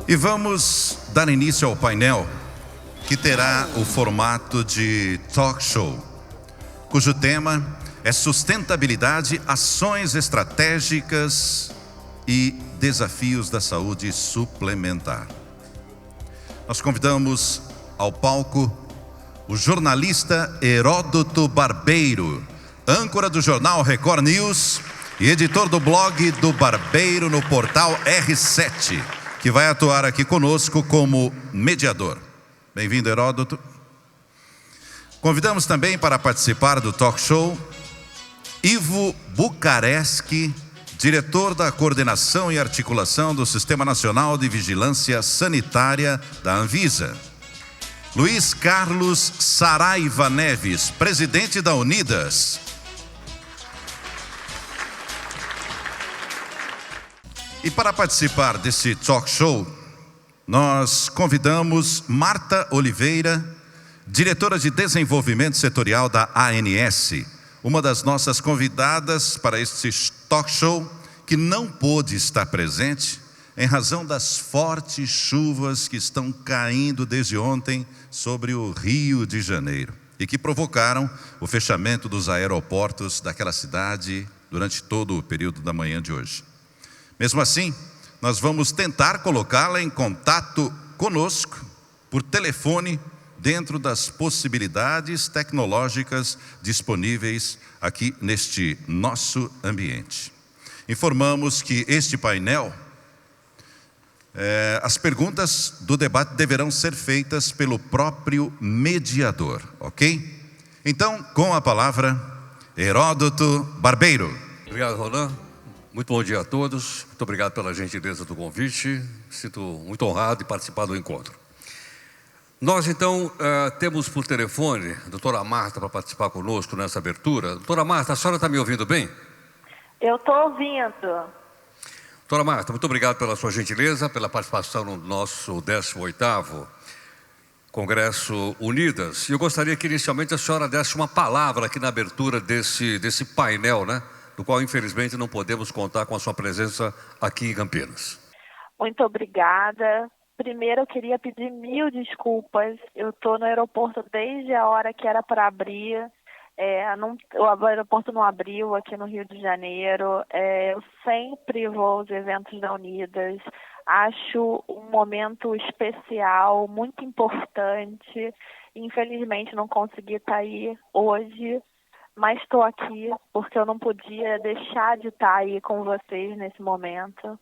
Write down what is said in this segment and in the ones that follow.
E vamos dar início ao painel, que terá o formato de talk show, cujo tema é sustentabilidade, ações estratégicas e desafios da saúde suplementar. Nós convidamos ao palco o jornalista Heródoto Barbeiro, âncora do jornal Record News e editor do blog do Barbeiro no portal R7, que vai atuar aqui conosco como mediador. Bem-vindo, Heródoto. Convidamos também para participar do talk show Ivo Bucareschi, diretor da Coordenação e Articulação do Sistema Nacional de Vigilância Sanitária da Anvisa. Luiz Carlos Saraiva Neves, presidente da Unidas. E para participar desse talk show, nós convidamos Marta Oliveira, diretora de Desenvolvimento Setorial da ANS, uma das nossas convidadas para este talk show, que não pôde estar presente em razão das fortes chuvas que estão caindo desde ontem sobre o Rio de Janeiro e que provocaram o fechamento dos aeroportos daquela cidade durante todo o período da manhã de hoje. Mesmo assim, nós vamos tentar colocá-la em contato conosco por telefone dentro das possibilidades tecnológicas disponíveis aqui neste nosso ambiente. Informamos que este painel, as perguntas do debate deverão ser feitas pelo próprio mediador, ok? Então, com a palavra, Heródoto Barbeiro. Obrigado, Ronan. Muito bom dia a todos. Muito obrigado pela gentileza do convite. Sinto muito honrado de participar do encontro. Nós, então, temos por telefone a doutora Marta para participar conosco nessa abertura. Doutora Marta, a senhora está me ouvindo bem? Eu estou ouvindo. Doutora Marta, muito obrigado pela sua gentileza, pela participação no nosso 18º Congresso Unidas. E eu gostaria que, inicialmente, a senhora desse uma palavra aqui na abertura desse painel, né? Do qual, infelizmente, não podemos contar com a sua presença aqui em Campinas. Muito obrigada. Primeiro, eu queria pedir 1000 desculpas. Eu estou no aeroporto desde a hora que era para abrir. O aeroporto não abriu aqui no Rio de Janeiro. Eu sempre vou aos eventos da Unidas. Acho um momento especial, muito importante. Infelizmente, não consegui estar aí hoje. Mas estou aqui porque eu não podia deixar de estar aí com vocês nesse momento.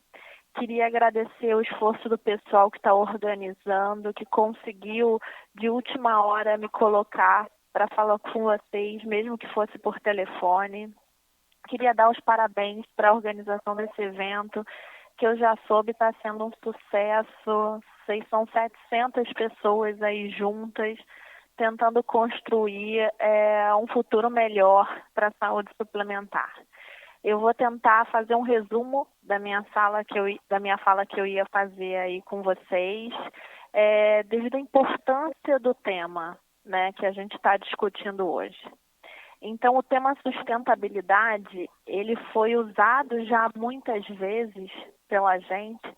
Queria agradecer o esforço do pessoal que está organizando, que conseguiu de última hora me colocar para falar com vocês, mesmo que fosse por telefone. Queria dar os parabéns para a organização desse evento, que eu já soube está sendo um sucesso. São 700 pessoas aí juntas, tentando construir um futuro melhor para a saúde suplementar. Eu vou tentar fazer um resumo da minha fala que eu ia fazer aí com vocês, devido à importância do tema, né, que a gente está discutindo hoje. Então, o tema sustentabilidade, ele foi usado já muitas vezes pela gente,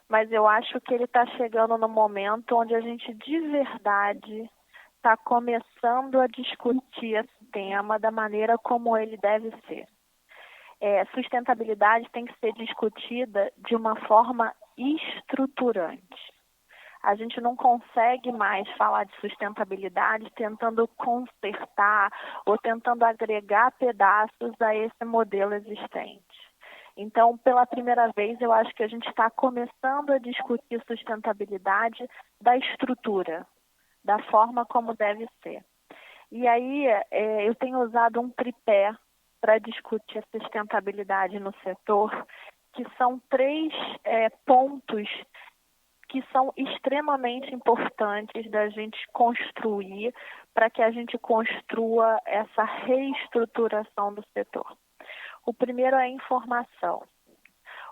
mas eu acho que ele está chegando no momento onde a gente de verdade está começando a discutir esse tema da maneira como ele deve ser. Sustentabilidade tem que ser discutida de uma forma estruturante. A gente não consegue mais falar de sustentabilidade tentando consertar ou tentando agregar pedaços a esse modelo existente. Então, pela primeira vez, eu acho que a gente está começando a discutir sustentabilidade da estrutura, da forma como deve ser. E aí, eu tenho usado um tripé para discutir a sustentabilidade no setor, que são 3 pontos que são extremamente importantes da gente construir para que a gente construa essa reestruturação do setor. O primeiro é a informação.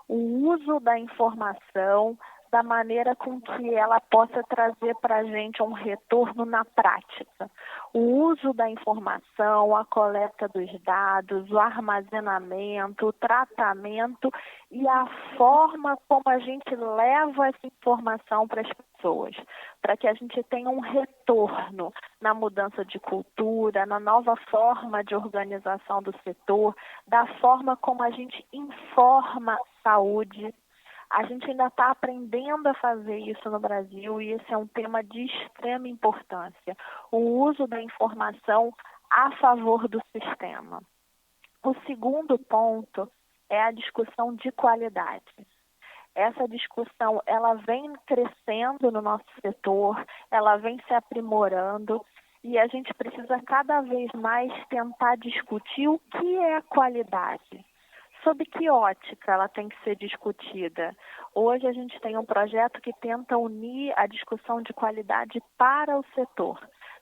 O uso da informação da maneira com que ela possa trazer para a gente um retorno na prática. O uso da informação, a coleta dos dados, o armazenamento, o tratamento e a forma como a gente leva essa informação para as pessoas, para que a gente tenha um retorno na mudança de cultura, na nova forma de organização do setor, da forma como a gente informa a saúde. A gente ainda está aprendendo a fazer isso no Brasil e esse é um tema de extrema importância. O uso da informação a favor do sistema. O segundo ponto é a discussão de qualidade. Essa discussão, ela vem crescendo no nosso setor, ela vem se aprimorando e a gente precisa cada vez mais tentar discutir o que é qualidade. Sob que ótica ela tem que ser discutida? Hoje a gente tem um projeto que tenta unir a discussão de qualidade para o setor,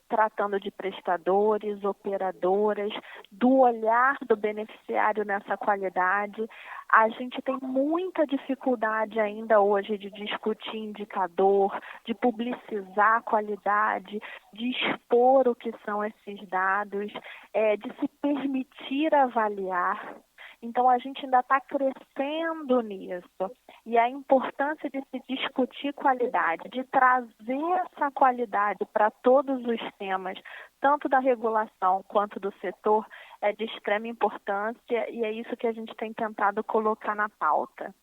tratando de prestadores, operadoras, do olhar do beneficiário nessa qualidade. A gente tem muita dificuldade ainda hoje de discutir indicador, de publicizar a qualidade, de expor o que são esses dados, de se permitir avaliar. Então, a gente ainda está crescendo nisso. E a importância de se discutir qualidade, de trazer essa qualidade para todos os temas, tanto da regulação quanto do setor, é de extrema importância e é isso que a gente tem tentado colocar na pauta.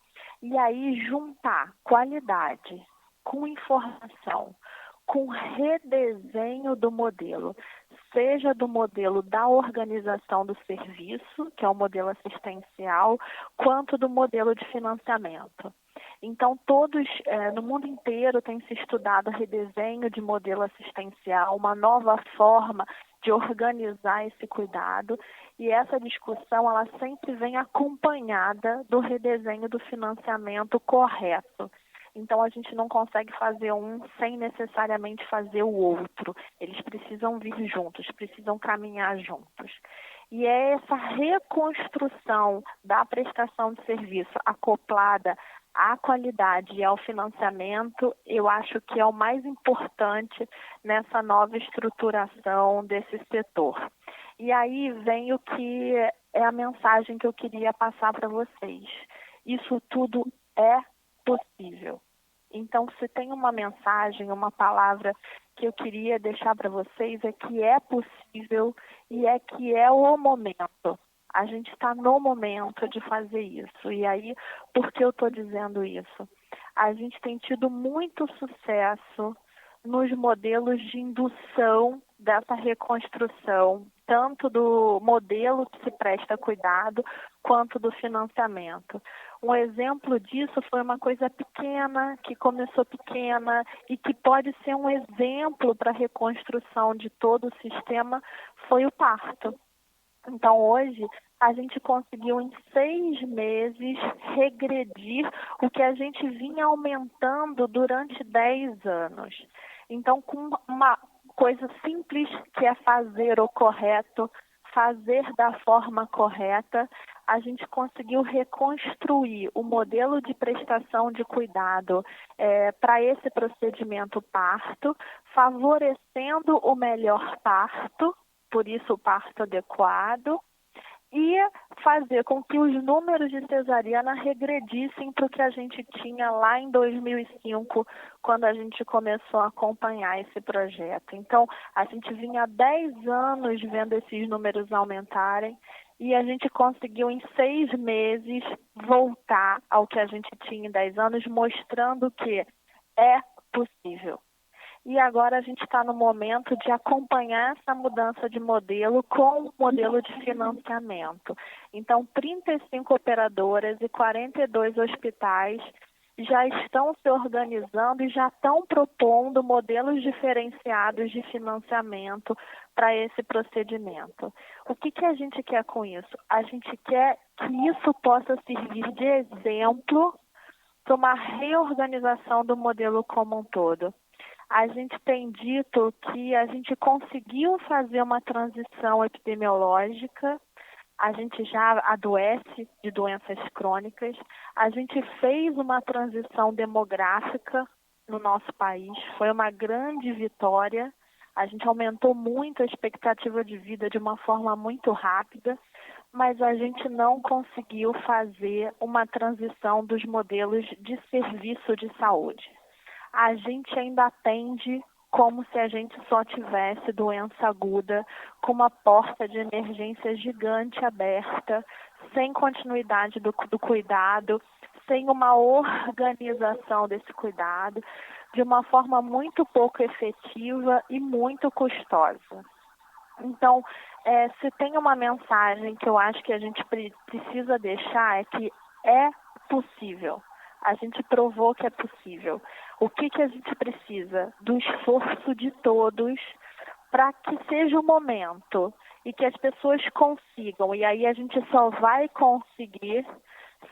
E aí, juntar qualidade com informação, com redesenho do modelo, seja do modelo da organização do serviço, que é o modelo assistencial, quanto do modelo de financiamento. Então, todos, no mundo inteiro, tem se estudado redesenho de modelo assistencial, uma nova forma de organizar esse cuidado, e essa discussão, ela sempre vem acompanhada do redesenho do financiamento correto. Então, a gente não consegue fazer um sem necessariamente fazer o outro. Eles precisam vir juntos, precisam caminhar juntos. E é essa reconstrução da prestação de serviço acoplada à qualidade e ao financiamento, eu acho que é o mais importante nessa nova estruturação desse setor. E aí vem o que é a mensagem que eu queria passar para vocês. Isso tudo é possível. Então, se tem uma mensagem, uma palavra que eu queria deixar para vocês é que é possível e é que é o momento. A gente está no momento de fazer isso. E aí, por que eu estou dizendo isso? A gente tem tido muito sucesso nos modelos de indução dessa reconstrução, tanto do modelo que se presta cuidado, quanto do financiamento. Um exemplo disso foi uma coisa pequena, que começou pequena e que pode ser um exemplo para a reconstrução de todo o sistema, foi o parto. Então, hoje, a gente conseguiu em 6 meses regredir o que a gente vinha aumentando durante 10 anos. Então, com uma coisa simples que é fazer o correto, fazer da forma correta, a gente conseguiu reconstruir o modelo de prestação de cuidado para esse procedimento parto, favorecendo o melhor parto, por isso o parto adequado, e fazer com que os números de cesariana regredissem para o que a gente tinha lá em 2005, quando a gente começou a acompanhar esse projeto. Então, a gente vinha há 10 anos vendo esses números aumentarem e a gente conseguiu em 6 meses voltar ao que a gente tinha em 10 anos, mostrando que é possível. E agora a gente está no momento de acompanhar essa mudança de modelo com o modelo de financiamento. Então, 35 operadoras e 42 hospitais já estão se organizando e já estão propondo modelos diferenciados de financiamento para esse procedimento. O que a gente quer com isso? A gente quer que isso possa servir de exemplo para uma reorganização do modelo como um todo. A gente tem dito que a gente conseguiu fazer uma transição epidemiológica a gente já adoece de doenças crônicas, a gente fez uma transição demográfica no nosso país, foi uma grande vitória, a gente aumentou muito a expectativa de vida de uma forma muito rápida, mas a gente não conseguiu fazer uma transição dos modelos de serviço de saúde. A gente ainda atende como se a gente só tivesse doença aguda, com uma porta de emergência gigante aberta, sem continuidade do cuidado, sem uma organização desse cuidado, de uma forma muito pouco efetiva e muito custosa. Então, se tem uma mensagem que eu acho que a gente precisa deixar é que é possível. A gente provou que é possível. O que a gente precisa? Do esforço de todos para que seja o momento e que as pessoas consigam. E aí a gente só vai conseguir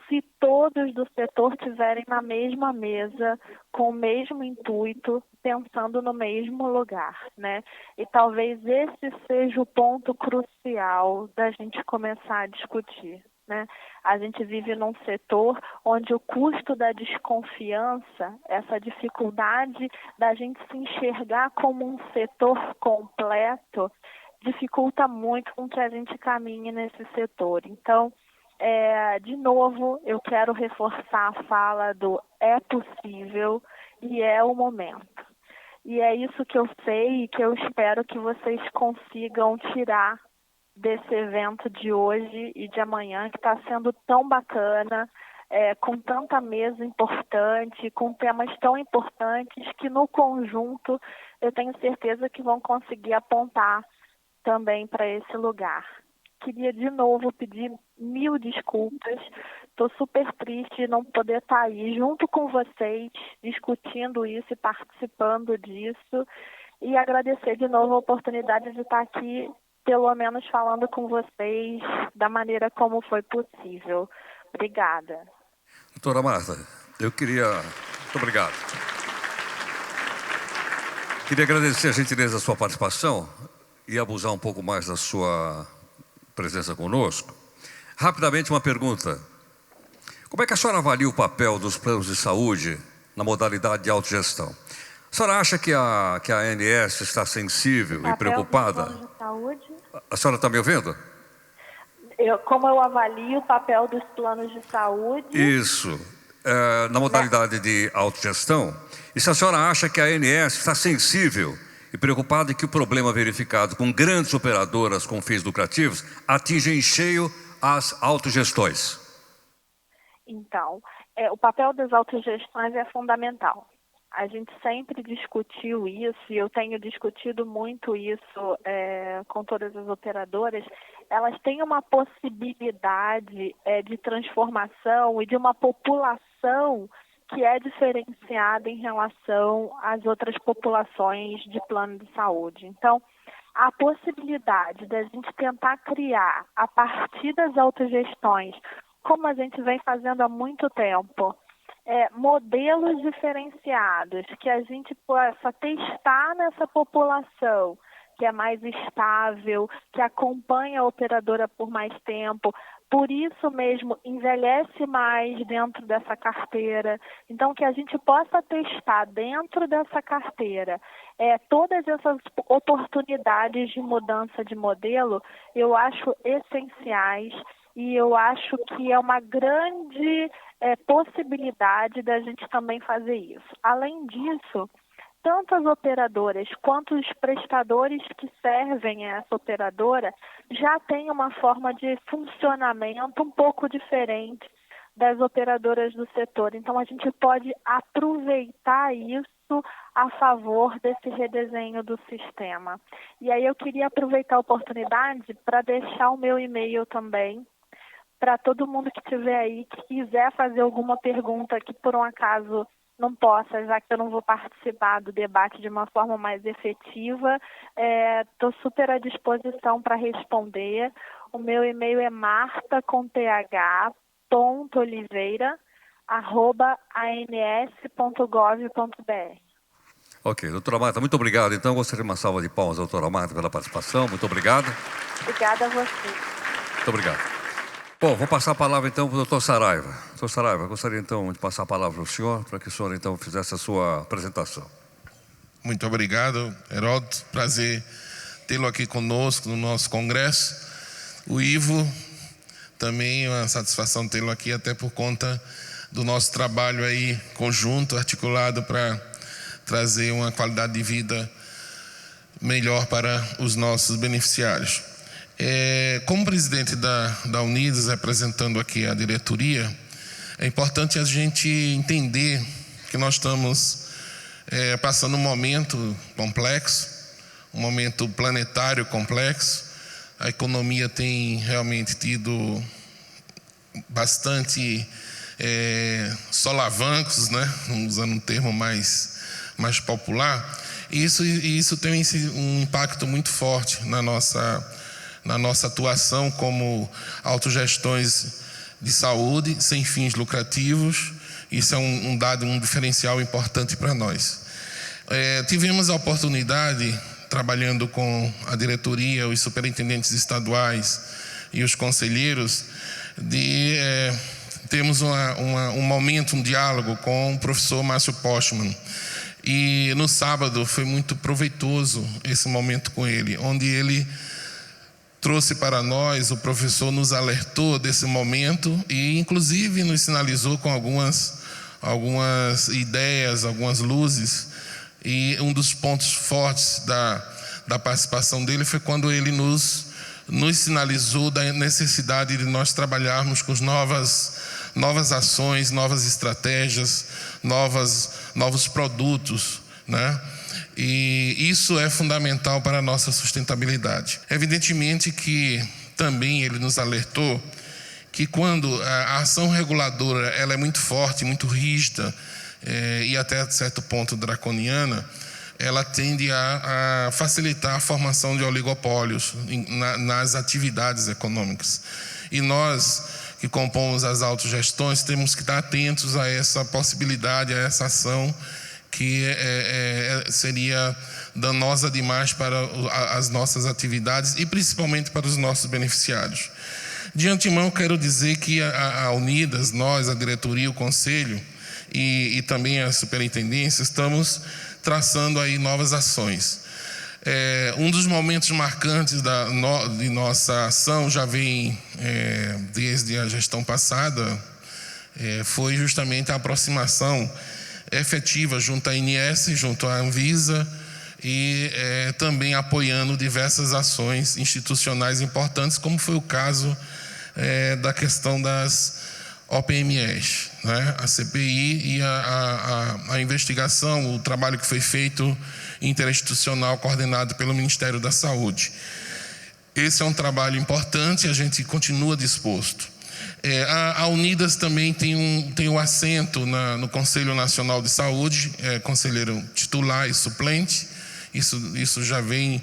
se todos do setor estiverem na mesma mesa, com o mesmo intuito, pensando no mesmo lugar, né? E talvez esse seja o ponto crucial da gente começar a discutir, né? A gente vive num setor onde o custo da desconfiança, essa dificuldade da gente se enxergar como um setor completo, dificulta muito com que a gente caminhe nesse setor. Então, de novo, eu quero reforçar a fala do é possível e é o momento. E é isso que eu sei e que eu espero que vocês consigam tirar desse evento de hoje e de amanhã, que está sendo tão bacana, com tanta mesa importante, com temas tão importantes que no conjunto eu tenho certeza que vão conseguir apontar também para esse lugar. Queria de novo pedir 1000 desculpas, estou super triste de não poder estar aí junto com vocês, discutindo isso e participando disso, e agradecer de novo a oportunidade de estar aqui, pelo menos falando com vocês da maneira como foi possível. Obrigada. Doutora Marta, muito obrigado. Queria agradecer a gentileza da sua participação e abusar um pouco mais da sua presença conosco. Rapidamente uma pergunta. Como é que a senhora avalia o papel dos planos de saúde na modalidade de autogestão? A senhora acha que a ANS está sensível e preocupada? Dos planos de saúde? A senhora está me ouvindo? Como eu avalio o papel dos planos de saúde? Isso. Na modalidade de autogestão. E se a senhora acha que a ANS está sensível e preocupada em que o problema verificado com grandes operadoras com fins lucrativos atinja em cheio as autogestões? Então, o papel das autogestões é fundamental. A gente sempre discutiu isso, e eu tenho discutido muito isso com todas as operadoras. Elas têm uma possibilidade de transformação e de uma população que é diferenciada em relação às outras populações de plano de saúde. Então, a possibilidade da gente tentar criar, a partir das autogestões, como a gente vem fazendo há muito tempo, modelos diferenciados que a gente possa testar nessa população, que é mais estável, que acompanha a operadora por mais tempo, por isso mesmo envelhece mais dentro dessa carteira. Então, que a gente possa testar dentro dessa carteira todas essas oportunidades de mudança de modelo, eu acho essenciais e eu acho que é uma grande possibilidade da gente também fazer isso. Além disso, tanto as operadoras quanto os prestadores que servem a essa operadora já têm uma forma de funcionamento um pouco diferente das operadoras do setor. Então, a gente pode aproveitar isso a favor desse redesenho do sistema. E aí eu queria aproveitar a oportunidade para deixar o meu e-mail também, para todo mundo que estiver aí, que quiser fazer alguma pergunta que por um acaso não possa, já que eu não vou participar do debate de uma forma mais efetiva, estou super à disposição para responder. O meu e-mail é marta.th@ans.gov.br. Ok, doutora Marta, muito obrigado. Então, gostaria de uma salva de palmas, doutora Marta, pela participação. Muito obrigado. Obrigada a você. Muito obrigado. Bom, vou passar a palavra então para o doutor Saraiva. Doutor Saraiva, gostaria então de passar a palavra para o senhor, para que o senhor então fizesse a sua apresentação. Muito obrigado, Heródoto. Prazer tê-lo aqui conosco no nosso congresso. O Ivo, também é uma satisfação tê-lo aqui, até por conta do nosso trabalho aí conjunto, articulado para trazer uma qualidade de vida melhor para os nossos beneficiários. Como presidente da Unidas, representando aqui a diretoria, é importante a gente entender que nós estamos passando um momento complexo, um momento planetário complexo. A economia tem realmente tido bastante solavancos, né? Usando um termo mais popular. E isso tem um impacto muito forte na nossa atuação como autogestões de saúde sem fins lucrativos. Isso é um dado, um diferencial importante para nós. Tivemos a oportunidade, trabalhando com a diretoria, os superintendentes estaduais e os conselheiros, de termos um momento, um diálogo com o professor Márcio Postman. E no sábado foi muito proveitoso esse momento com ele, onde ele trouxe para nós, o professor nos alertou desse momento e inclusive nos sinalizou com algumas ideias, algumas luzes. E um dos pontos fortes da participação dele foi quando ele nos sinalizou da necessidade de nós trabalharmos com novas ações, novas estratégias, novos produtos, né? E isso é fundamental para a nossa sustentabilidade. Evidentemente que também ele nos alertou que quando a ação reguladora ela é muito forte, muito rígida e até certo ponto draconiana, ela tende a facilitar a formação de oligopólios nas atividades econômicas. E nós que compomos as autogestões temos que estar atentos a essa possibilidade, a essa ação que seria danosa demais para as nossas atividades e principalmente para os nossos beneficiários. De antemão, quero dizer que a Unidas, nós, a diretoria, o conselho e também a superintendência, estamos traçando aí novas ações. Um dos momentos marcantes de nossa ação já vem desde a gestão passada, foi justamente a aproximação efetiva junto à ANS, junto à Anvisa e também apoiando diversas ações institucionais importantes, como foi o caso da questão das OPMEs, né? A CPI e a investigação, o trabalho que foi feito interinstitucional coordenado pelo Ministério da Saúde. Esse é um trabalho importante e a gente continua disposto. A Unidas também tem um assento no Conselho Nacional de Saúde, conselheiro titular e suplente. Isso já vem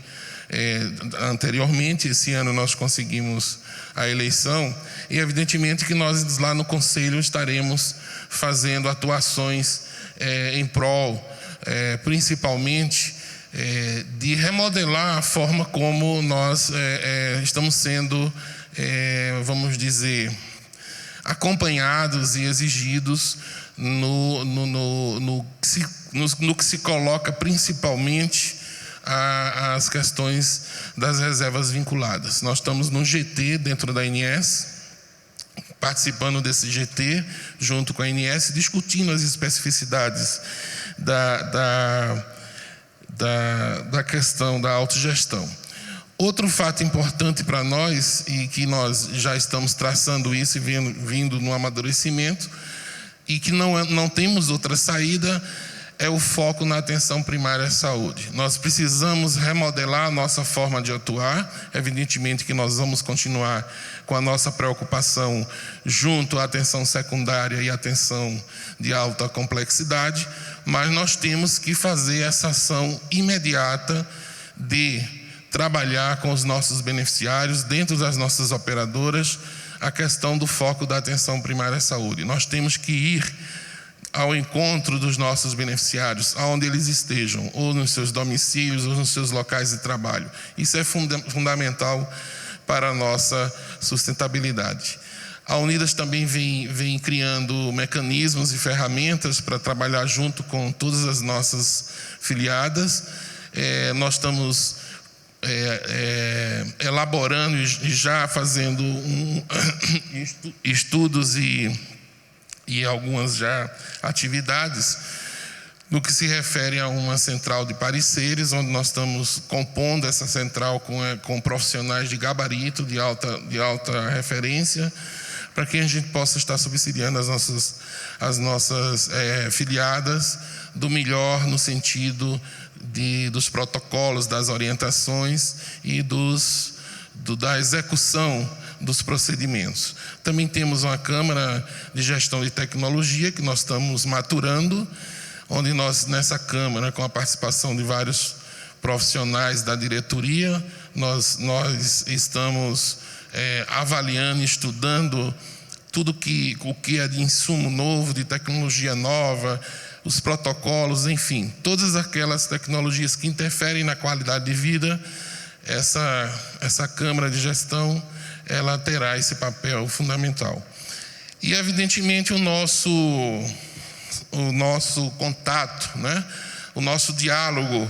anteriormente. Esse ano nós conseguimos a eleição e evidentemente que nós lá no Conselho estaremos fazendo atuações em prol, principalmente, de remodelar a forma como nós estamos sendo, vamos dizer, acompanhados e exigidos no que se coloca principalmente as questões das reservas vinculadas. Nós estamos no GT dentro da ANS, participando desse GT junto com a ANS, discutindo as especificidades da questão da autogestão. Outro fato importante para nós, e que nós já estamos traçando isso e vindo no amadurecimento, e que não temos outra saída, é o foco na atenção primária à saúde. Nós precisamos remodelar a nossa forma de atuar. Evidentemente que nós vamos continuar com a nossa preocupação junto à atenção secundária e atenção de alta complexidade, mas nós temos que fazer essa ação imediata de trabalhar com os nossos beneficiários, dentro das nossas operadoras, a questão do foco da atenção primária à saúde. Nós temos que ir ao encontro dos nossos beneficiários, aonde eles estejam, ou nos seus domicílios, ou nos seus locais de trabalho. Isso é fundamental para a nossa sustentabilidade. A Unidas também vem criando mecanismos e ferramentas para trabalhar junto com todas as nossas filiadas. Nós estamos elaborando e já fazendo estudos e algumas já atividades no que se refere a uma central de pareceres, onde nós estamos compondo essa central com profissionais de gabarito, de alta referência, para que a gente possa estar subsidiando as nossas filiadas do melhor no sentido dos protocolos, das orientações e da execução dos procedimentos. Também temos uma Câmara de Gestão de Tecnologia que nós estamos maturando, onde nós, nessa Câmara, com a participação de vários profissionais da diretoria, nós estamos avaliando, estudando tudo o que é de insumo novo, de tecnologia nova, os protocolos, enfim, todas aquelas tecnologias que interferem na qualidade de vida. Essa Câmara de Gestão, ela terá esse papel fundamental. E, evidentemente, o nosso contato, né? O nosso diálogo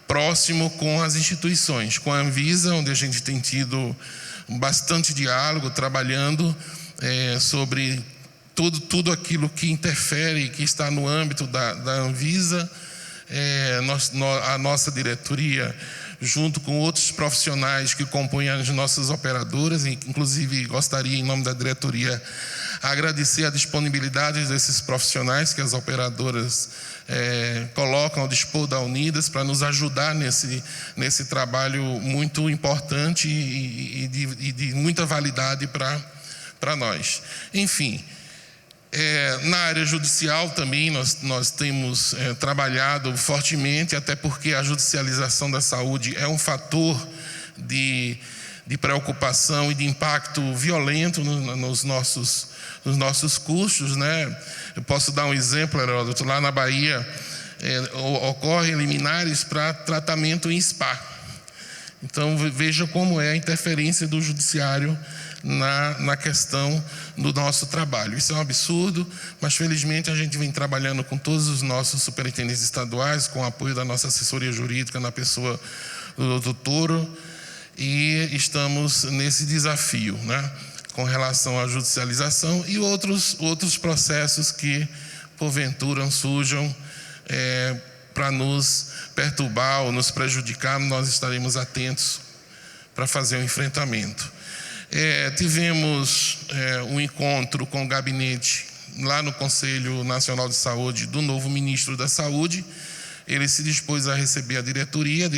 próximo com as instituições, com a Anvisa, onde a gente tem tido bastante diálogo, trabalhando sobre tudo aquilo que interfere, que está no âmbito da Anvisa. A nossa diretoria, junto com outros profissionais que compõem as nossas operadoras, e inclusive gostaria, em nome da diretoria, agradecer a disponibilidade desses profissionais que as operadoras colocam ao dispor da Unidas para nos ajudar nesse trabalho muito importante e de muita validade para nós. Enfim, na área judicial também nós temos trabalhado fortemente, até porque a judicialização da saúde é um fator de preocupação e de impacto violento nos nossos custos, né? Eu posso dar um exemplo, Heródoto. Lá na Bahia ocorrem liminares para tratamento em spa. Então veja como é a interferência do judiciário na questão do nosso trabalho. Isso é um absurdo, mas felizmente a gente vem trabalhando com todos os nossos superintendentes estaduais, com o apoio da nossa assessoria jurídica na pessoa do Dr. Toro, e estamos nesse desafio, né, com relação à judicialização e outros processos que porventura surjam para nos perturbar ou nos prejudicar. Nós estaremos atentos para fazer o enfrentamento. Tivemos um encontro com o gabinete lá no Conselho Nacional de Saúde do novo ministro da Saúde. Ele se dispôs a receber a diretoria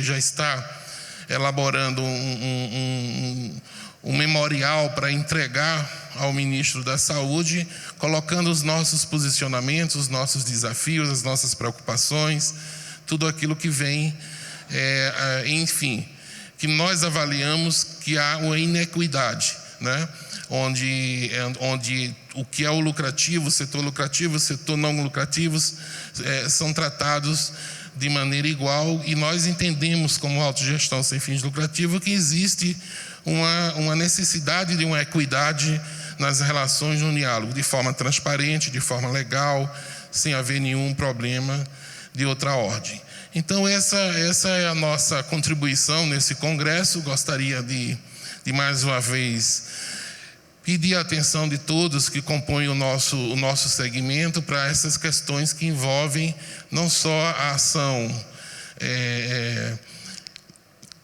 já está elaborando um memorial para entregar ao ministro da Saúde, colocando os nossos posicionamentos, os nossos desafios, as nossas preocupações, tudo aquilo que vem, enfim, que nós avaliamos que há uma inequidade, né? Onde o que é o lucrativo, o setor não lucrativo, são tratados de maneira igual, e nós entendemos como autogestão sem fins lucrativos que existe uma necessidade de uma equidade nas relações no diálogo, de forma transparente, de forma legal, sem haver nenhum problema de outra ordem. Então essa é a nossa contribuição nesse congresso. Gostaria de mais uma vez pedir a atenção de todos que compõem o nosso segmento para essas questões que envolvem não só a ação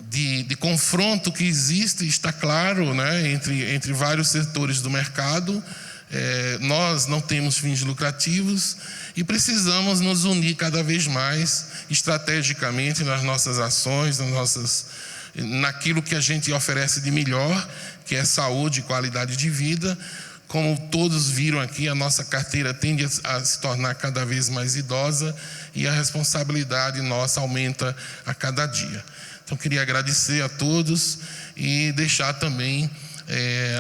de confronto que existe, está claro, né, entre vários setores do mercado. Nós não temos fins lucrativos e precisamos nos unir cada vez mais estrategicamente nas nossas ações, naquilo que a gente oferece de melhor, que é saúde e qualidade de vida. Como todos viram aqui, a nossa carteira tende a se tornar cada vez mais idosa e a responsabilidade nossa aumenta a cada dia. Então, queria agradecer a todos e deixar também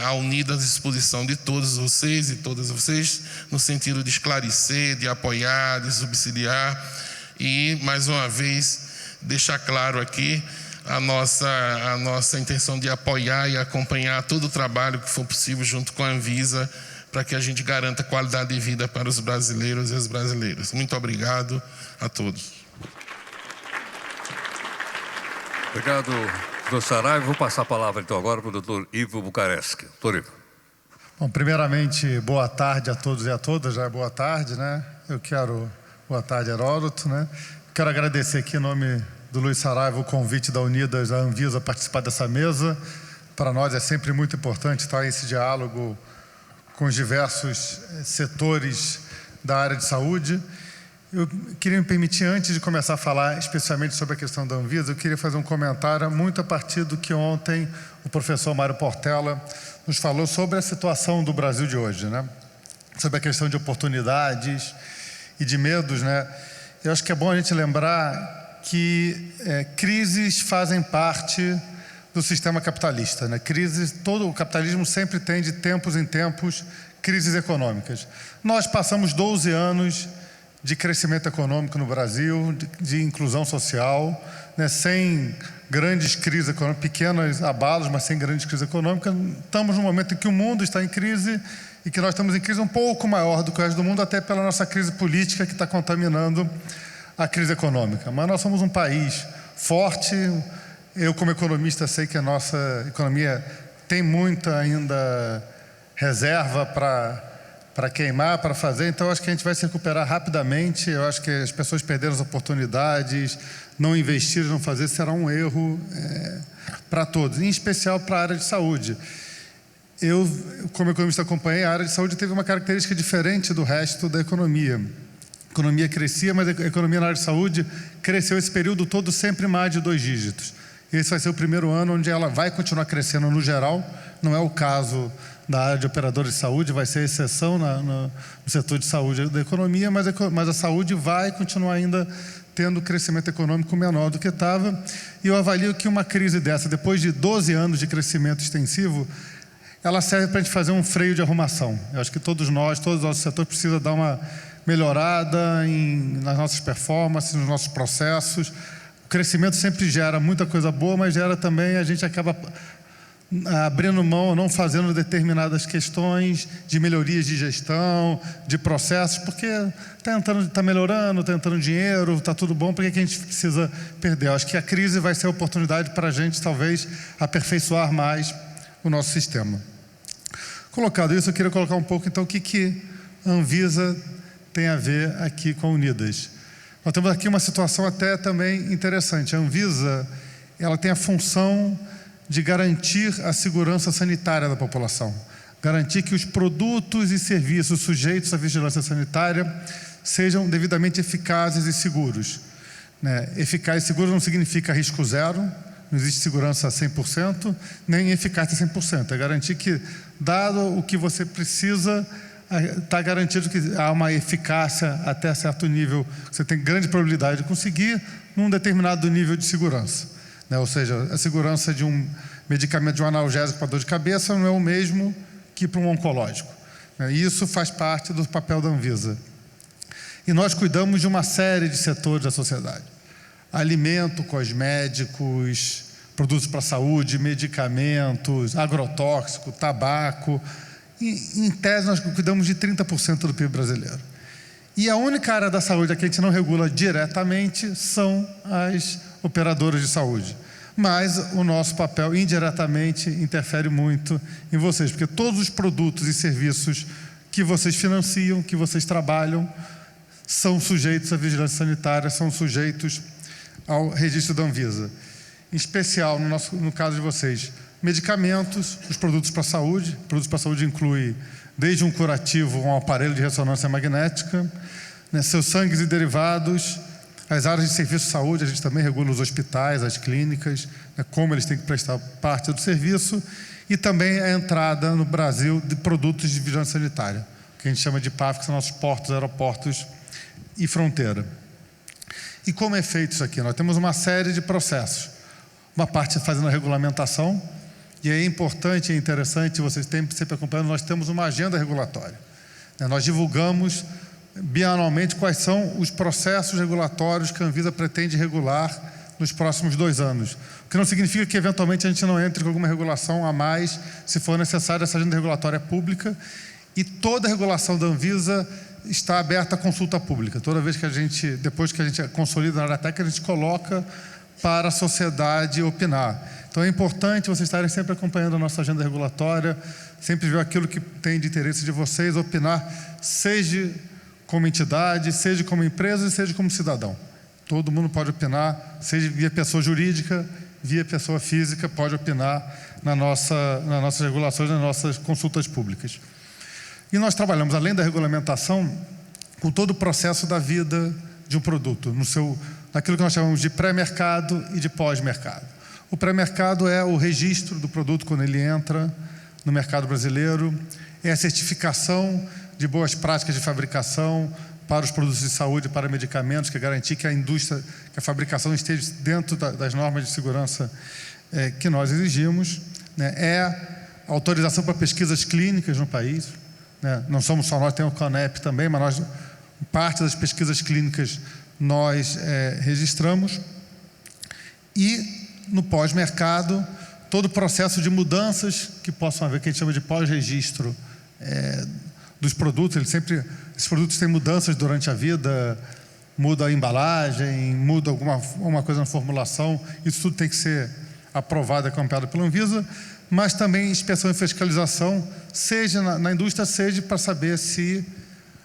a Unidas à disposição de todos vocês e todas vocês, no sentido de esclarecer, de apoiar, de subsidiar e, mais uma vez, deixar claro aqui a nossa intenção de apoiar e acompanhar todo o trabalho que for possível junto com a Anvisa, para que a gente garanta qualidade de vida para os brasileiros e as brasileiras. Muito obrigado a todos. Obrigado, doutor Saraiva. Vou passar a palavra então agora para o doutor Ivo Bucaresc. Doutor Ivo. Bom, primeiramente, boa tarde a todos e a todas. Já é boa tarde, né? Boa tarde, Heródoto, né? Quero agradecer aqui em nome do Luiz Saraiva o convite da Unidas, da Anvisa, a participar dessa mesa. Para nós é sempre muito importante estar esse diálogo com os diversos setores da área de saúde. Eu queria me permitir, antes de começar a falar especialmente sobre a questão da Anvisa, eu queria fazer um comentário muito a partir do que ontem o professor Mário Portela nos falou sobre a situação do Brasil de hoje, né? Sobre a questão de oportunidades e de medos, né? Eu acho que é bom a gente lembrar que crises fazem parte do sistema capitalista, né? Todo o capitalismo sempre tem de tempos em tempos crises econômicas. Nós passamos 12 anos de crescimento econômico no Brasil, de inclusão social, né? Sem grandes crises econômicas, pequenos abalos, mas sem grandes crises econômicas. Estamos num momento em que o mundo está em crise e que nós estamos em crise um pouco maior do que o resto do mundo, até pela nossa crise política que está contaminando a crise econômica. Mas nós somos um país forte. Eu, como economista, sei que a nossa economia tem muita ainda reserva para queimar, para fazer. Então, eu acho que a gente vai se recuperar rapidamente. Eu acho que as pessoas perderam as oportunidades, não investir, não fazer, será um erro para todos, em especial para a área de saúde. Eu, como economista, acompanhei, a área de saúde teve uma característica diferente do resto da economia. A economia crescia, mas a economia na área de saúde cresceu esse período todo sempre mais de 2 dígitos. Esse vai ser o primeiro ano onde ela vai continuar crescendo no geral. Não é o caso da área de operadores de saúde, vai ser exceção no setor de saúde da economia, mas a saúde vai continuar ainda tendo crescimento econômico menor do que estava. E eu avalio que uma crise dessa, depois de 12 anos de crescimento extensivo, ela serve para a gente fazer um freio de arrumação. Eu acho que todos os nossos setores precisam dar uma melhorada nas nossas performances, nos nossos processos. O crescimento sempre gera muita coisa boa, mas gera também, a gente acaba abrindo mão, não fazendo determinadas questões de melhorias de gestão, de processos, porque está melhorando, está entrando dinheiro, está tudo bom, por que a gente precisa perder? Eu acho que a crise vai ser a oportunidade para a gente, talvez, aperfeiçoar mais o nosso sistema. Colocado isso, eu queria colocar um pouco, então, o que a Anvisa tem a ver aqui com a Unidas. Nós temos aqui uma situação até também interessante. A Anvisa, ela tem a função de garantir a segurança sanitária da população, garantir que os produtos e serviços sujeitos à vigilância sanitária sejam devidamente eficazes e seguros, né? Eficaz e seguro não significa risco zero, não existe segurança 100%, nem eficácia 100%. É garantir que, dado o que você precisa, está garantido que há uma eficácia até certo nível, você tem grande probabilidade de conseguir, num determinado nível de segurança, né? Ou seja, a segurança de um medicamento, de um analgésico para dor de cabeça, não é o mesmo que para um oncológico, né? E isso faz parte do papel da Anvisa. E nós cuidamos de uma série de setores da sociedade: alimento, cosméticos, produtos para a saúde, medicamentos, agrotóxico, tabaco. Em tese, nós cuidamos de 30% do PIB brasileiro. E a única área da saúde que a gente não regula diretamente são as operadoras de saúde. Mas o nosso papel, indiretamente, interfere muito em vocês, porque todos os produtos e serviços que vocês financiam, que vocês trabalham, são sujeitos à vigilância sanitária, são sujeitos ao registro da Anvisa. Em especial, no caso de vocês, medicamentos, os produtos para a saúde. Produtos para a saúde inclui desde um curativo, um aparelho de ressonância magnética, né, seus sangues e derivados, as áreas de serviço de saúde, a gente também regula os hospitais, as clínicas, né, como eles têm que prestar parte do serviço, e também a entrada no Brasil de produtos de vigilância sanitária, que a gente chama de PAF, que são nossos portos, aeroportos e fronteira. E como é feito isso aqui? Nós temos uma série de processos. Uma parte fazendo a regulamentação, e é importante e interessante, vocês têm sempre acompanhando, nós temos uma agenda regulatória. Nós divulgamos bianualmente quais são os processos regulatórios que a Anvisa pretende regular nos próximos 2 anos. O que não significa que, eventualmente, a gente não entre com alguma regulação a mais, se for necessário. Essa agenda regulatória é pública e toda a regulação da Anvisa está aberta à consulta pública. Toda vez que depois que a gente consolida na área técnica, a gente coloca para a sociedade opinar. Então é importante vocês estarem sempre acompanhando a nossa agenda regulatória, sempre ver aquilo que tem de interesse de vocês, opinar, seja como entidade, seja como empresa, seja como cidadão. Todo mundo pode opinar, seja via pessoa jurídica, via pessoa física, pode opinar nas nossas regulações, nas nossas consultas públicas. E nós trabalhamos, além da regulamentação, com todo o processo da vida de um produto, naquilo que nós chamamos de pré-mercado e de pós-mercado. O pré-mercado é o registro do produto quando ele entra no mercado brasileiro, é a certificação de boas práticas de fabricação para os produtos de saúde, para medicamentos, que é garantir que que a fabricação esteja dentro das normas de segurança que nós exigimos, né? É a autorização para pesquisas clínicas no país, né? Não somos só nós, tem o CONEP também, mas parte das pesquisas clínicas nós registramos. E no pós-mercado, todo o processo de mudanças que possam haver, que a gente chama de pós-registro dos produtos. Esses produtos têm mudanças durante a vida, muda a embalagem, muda alguma coisa na formulação. Isso tudo tem que ser aprovado e acompanhado pela Anvisa, mas também inspeção e fiscalização, seja na indústria, seja para saber se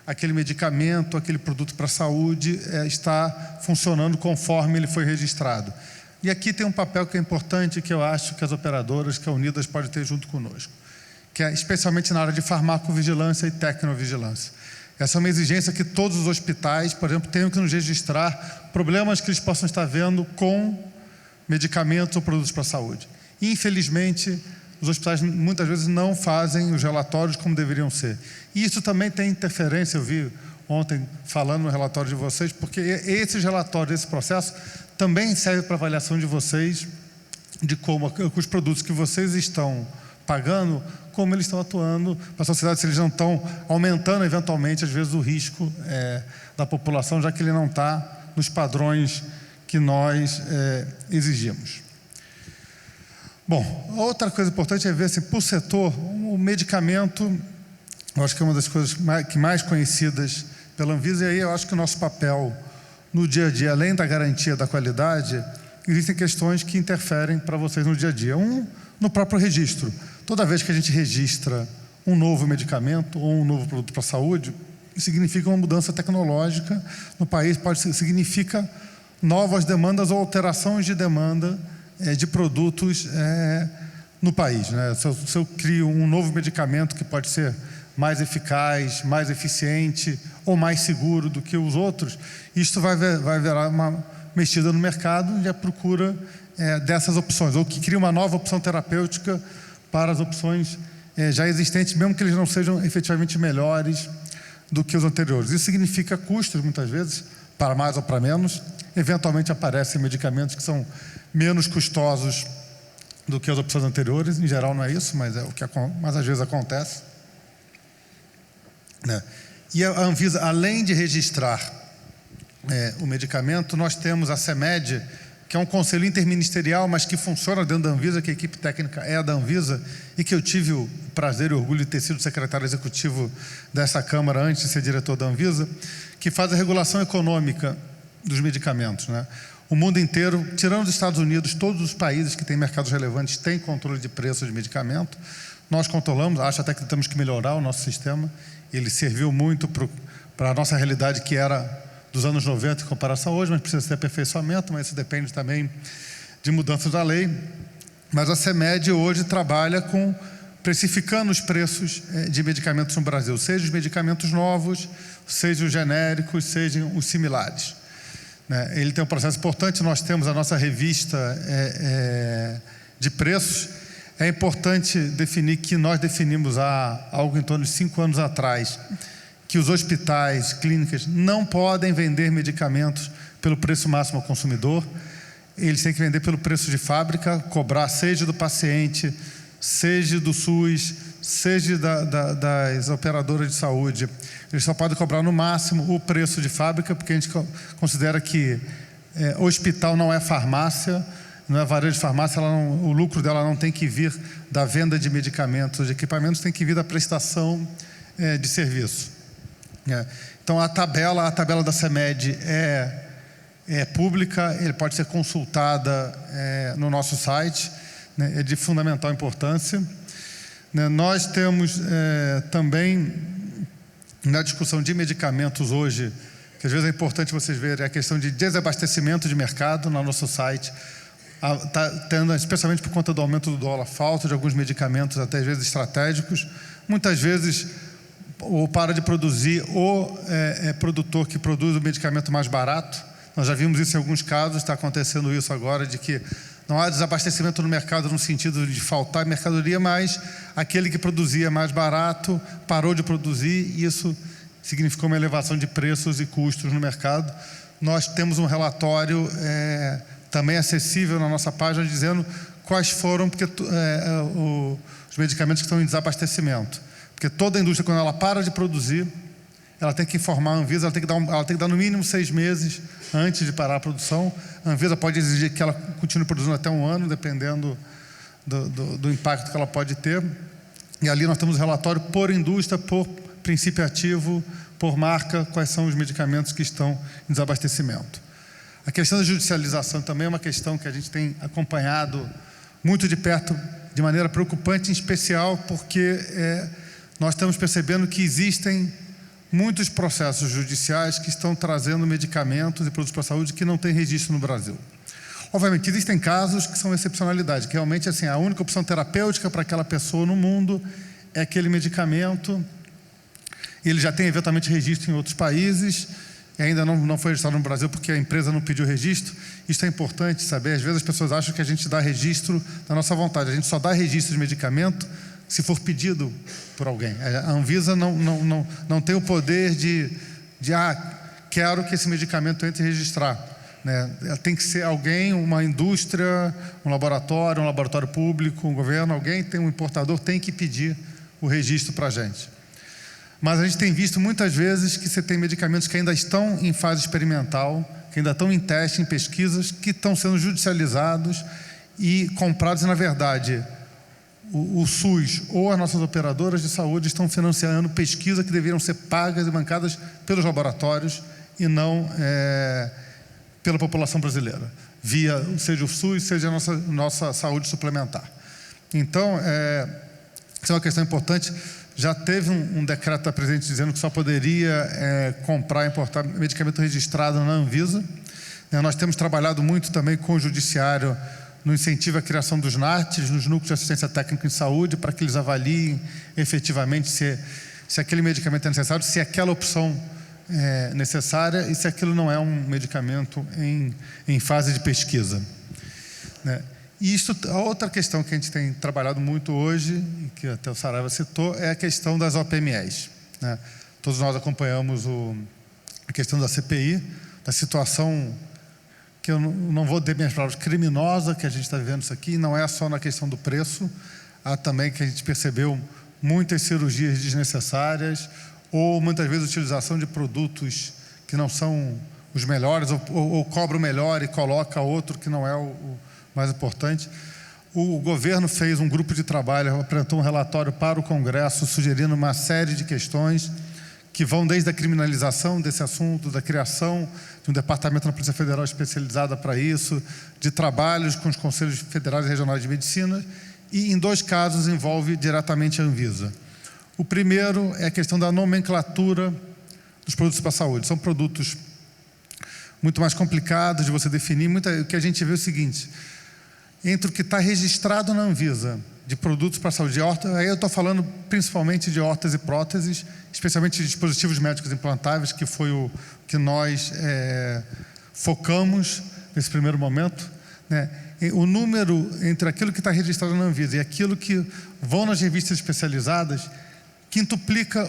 aquele medicamento, aquele produto para a saúde está funcionando conforme ele foi registrado. E aqui tem um papel que é importante, que eu acho que as operadoras, que a Unidas pode ter junto conosco, que é especialmente na área de farmacovigilância e tecnovigilância. Essa é uma exigência que todos os hospitais, por exemplo, tenham que nos registrar problemas que eles possam estar vendo com medicamentos ou produtos para a saúde. Infelizmente, os hospitais muitas vezes não fazem os relatórios como deveriam ser. E isso também tem interferência, eu vi ontem falando no relatório de vocês, porque esses relatórios, esse processo, também serve para avaliação de vocês, de como os produtos que vocês estão pagando, como eles estão atuando para a sociedade, se eles não estão aumentando eventualmente, às vezes, o risco da população, já que ele não está nos padrões que nós exigimos. Bom, outra coisa importante é ver, assim, para o setor, o medicamento, eu acho que é uma das coisas mais conhecidas pela Anvisa, e aí eu acho que o nosso papel no dia a dia, além da garantia da qualidade, existem questões que interferem para vocês no dia a dia. No próprio registro. Toda vez que a gente registra um novo medicamento ou um novo produto para a saúde, isso significa uma mudança tecnológica no país, significa novas demandas ou alterações de demanda de produtos no país, né? Se eu crio um novo medicamento que pode ser mais eficaz, mais eficiente ou mais seguro do que os outros, isto vai virar uma mexida no mercado e a procura dessas opções, ou que cria uma nova opção terapêutica para as opções já existentes, mesmo que eles não sejam efetivamente melhores do que os anteriores. Isso significa custos, muitas vezes, para mais ou para menos. Eventualmente aparecem medicamentos que são menos custosos do que as opções anteriores. Em geral não é isso, mas mas às vezes acontece, né? E a Anvisa, além de registrar o medicamento, nós temos a CEMED, que é um conselho interministerial, mas que funciona dentro da Anvisa, que a equipe técnica é da Anvisa, e que eu tive o prazer e o orgulho de ter sido secretário executivo dessa Câmara antes de ser diretor da Anvisa, que faz a regulação econômica dos medicamentos, né? O mundo inteiro, tirando os Estados Unidos, todos os países que têm mercados relevantes têm controle de preço de medicamento. Nós controlamos, acho até que temos que melhorar o nosso sistema. Ele serviu muito para a nossa realidade, que era dos anos 90 em comparação a hoje, mas precisa ter aperfeiçoamento, mas isso depende também de mudanças da lei. Mas a CEMED hoje trabalha precificando os preços de medicamentos no Brasil, seja os medicamentos novos, seja os genéricos, sejam os similares. Ele tem um processo importante. Nós temos a nossa revista de preços. É importante definir que nós definimos há algo em torno de 5 anos atrás que os hospitais, clínicas não podem vender medicamentos pelo preço máximo ao consumidor. Eles têm que vender pelo preço de fábrica, cobrar seja do paciente, seja do SUS, seja das operadoras de saúde. Eles só podem cobrar no máximo o preço de fábrica, porque a gente considera que Hospital não é farmácia, não é varejo de farmácia, o lucro dela não tem que vir da venda de medicamentos, de equipamentos, tem que vir da prestação de serviço. Então, a tabela da CEMED é pública, ele pode ser consultada no nosso site, né, é de fundamental importância. Né, nós temos também, na discussão de medicamentos hoje, que às vezes é importante vocês verem, a questão de desabastecimento de mercado no nosso site. Está tendo, especialmente por conta do aumento do dólar, falta de alguns medicamentos, até às vezes estratégicos. Muitas vezes, ou para de produzir, ou é produtor que produz o medicamento mais barato. Nós já vimos isso em alguns casos, está acontecendo isso agora, de que não há desabastecimento no mercado no sentido de faltar mercadoria, mas aquele que produzia mais barato parou de produzir, e isso significou uma elevação de preços e custos no mercado. Nós temos um relatório também acessível na nossa página, dizendo quais foram os medicamentos que estão em desabastecimento. Porque toda a indústria, quando ela para de produzir, ela tem que informar a Anvisa, ela tem que dar no mínimo 6 meses antes de parar a produção. A Anvisa pode exigir que ela continue produzindo até 1 ano, dependendo do impacto que ela pode ter. E ali nós temos o relatório por indústria, por princípio ativo, por marca, quais são os medicamentos que estão em desabastecimento. A questão da judicialização também é uma questão que a gente tem acompanhado muito de perto, de maneira preocupante, em especial porque nós estamos percebendo que existem muitos processos judiciais que estão trazendo medicamentos e produtos para a saúde que não têm registro no Brasil. Obviamente, existem casos que são excepcionalidade, que realmente assim, a única opção terapêutica para aquela pessoa no mundo é aquele medicamento, e ele já tem eventualmente registro em outros países, e ainda não foi registrado no Brasil porque a empresa não pediu registro. Isso é importante saber. Às vezes as pessoas acham que a gente dá registro da nossa vontade. A gente só dá registro de medicamento se for pedido por alguém. A Anvisa não tem o poder de quero que esse medicamento entre e registrar. Né? Tem que ser alguém, uma indústria, um laboratório público, um governo, alguém tem um importador, tem que pedir o registro para a gente. Mas a gente tem visto muitas vezes que você tem medicamentos que ainda estão em fase experimental, que ainda estão em teste, em pesquisas, que estão sendo judicializados e comprados, e na verdade o SUS ou as nossas operadoras de saúde estão financiando pesquisas que deveriam ser pagas e bancadas pelos laboratórios e não pela população brasileira, via seja o SUS, seja a nossa saúde suplementar. Então, isso é uma questão importante. Já teve um decreto da presidente dizendo que só poderia comprar e importar medicamento registrado na Anvisa. Nós temos trabalhado muito também com o judiciário no incentivo à criação dos NATs, nos núcleos de assistência técnica em saúde, para que eles avaliem efetivamente se aquele medicamento é necessário, se aquela opção é necessária e se aquilo não é um medicamento em fase de pesquisa. Né? E a outra questão que a gente tem trabalhado muito hoje, que até o Saraiva citou, é a questão das OPMEs. Né? Todos nós acompanhamos a questão da CPI, da situação que eu não vou ter minhas palavras, criminosa que a gente está vivendo isso aqui. Não é só na questão do preço, há também que a gente percebeu muitas cirurgias desnecessárias ou muitas vezes utilização de produtos que não são os melhores ou cobra o melhor e coloca outro que não é o mais importante. O governo fez um grupo de trabalho, apresentou um relatório para o Congresso, sugerindo uma série de questões que vão desde a criminalização desse assunto, da criação de um departamento na Polícia Federal especializada para isso, de trabalhos com os Conselhos Federais e Regionais de Medicina, e em 2 casos envolve diretamente a Anvisa. O primeiro é a questão da nomenclatura dos produtos para a saúde. São produtos muito mais complicados de você definir. O que a gente vê é o seguinte: entre o que está registrado na Anvisa de produtos para a saúde, aí eu estou falando principalmente de órteses e próteses, especialmente de dispositivos médicos implantáveis, que foi o que nós focamos nesse primeiro momento, né? O número entre aquilo que está registrado na Anvisa e aquilo que vão nas revistas especializadas quintuplica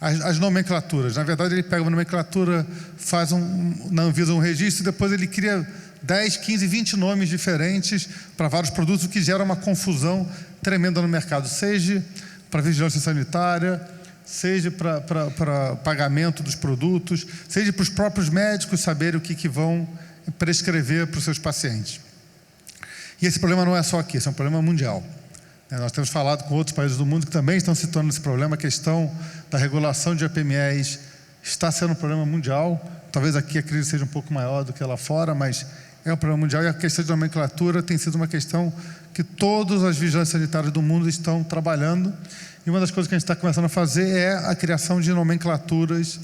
as nomenclaturas. Na verdade, ele pega uma nomenclatura, faz na Anvisa um registro e depois ele cria 10, 15, 20 nomes diferentes para vários produtos, o que gera uma confusão tremenda no mercado, seja para vigilância sanitária, seja para pagamento dos produtos, seja para os próprios médicos saberem o que vão prescrever para os seus pacientes. E esse problema não é só aqui, esse é um problema mundial. Nós temos falado com outros países do mundo que também estão citando esse problema. A questão da regulação de APMEs está sendo um problema mundial. Talvez aqui a crise seja um pouco maior do que lá fora, mas é um problema mundial. E a questão de nomenclatura tem sido uma questão que todas as vigilâncias sanitárias do mundo estão trabalhando. E uma das coisas que a gente está começando a fazer é a criação de nomenclaturas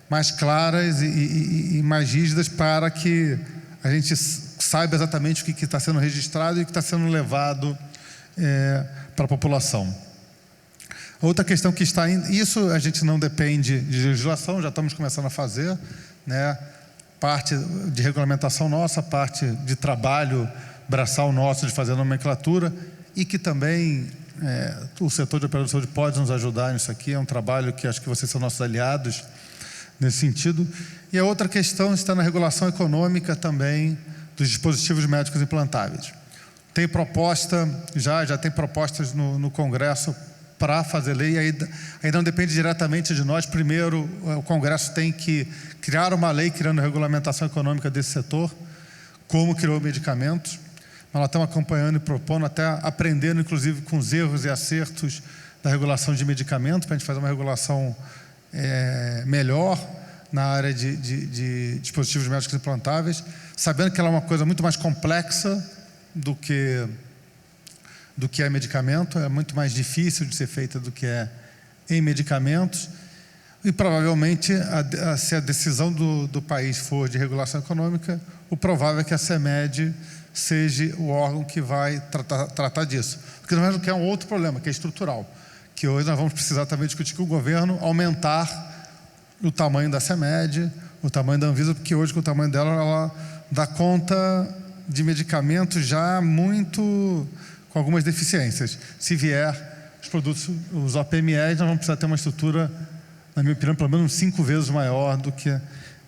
mais claras e mais rígidas, para que a gente saiba exatamente o que está sendo registrado e o que está sendo levado para a população. Outra questão que está isso a gente não depende de legislação, já estamos começando a fazer, né? Parte de regulamentação nossa, parte de trabalho braçal nosso de fazer a nomenclatura, e que também o setor de operação de saúde pode nos ajudar nisso aqui. É um trabalho que acho que vocês são nossos aliados nesse sentido. E a outra questão está na regulação econômica também dos dispositivos médicos implantáveis. Tem proposta, já tem propostas no Congresso para fazer lei, aí não depende diretamente de nós. Primeiro, o Congresso tem que criar uma lei criando a regulamentação econômica desse setor, como criou medicamentos. Nós estamos acompanhando e propondo, até aprendendo, inclusive, com os erros e acertos da regulação de medicamentos, para a gente fazer uma regulação melhor na área de dispositivos médicos implantáveis, sabendo que ela é uma coisa muito mais complexa do que é medicamento, é muito mais difícil de ser feita do que é em medicamentos. E provavelmente, se a decisão do país for de regulação econômica, o provável é que a CEMED seja o órgão que vai tratar disso. Porque não é que é um outro problema, que é estrutural, que hoje nós vamos precisar também discutir com o governo, aumentar o tamanho da CEMED, o tamanho da Anvisa, porque hoje, com o tamanho dela, ela dá conta de medicamentos já muito com algumas deficiências. Se vier os produtos, os OPMEs, nós vamos precisar ter uma estrutura, na minha opinião, pelo menos 5 vezes maior do que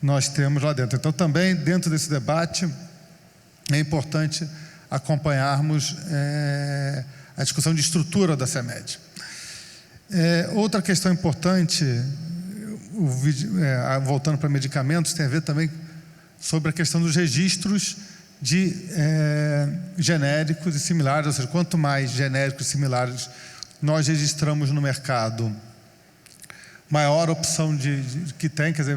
nós temos lá dentro. Então, também, dentro desse debate, é importante acompanharmos a discussão de estrutura da CEMED. Outra questão importante, voltando para medicamentos, tem a ver também sobre a questão dos registros de genéricos e similares. Ou seja, quanto mais genéricos e similares nós registramos no mercado, maior opção que tem, quer dizer,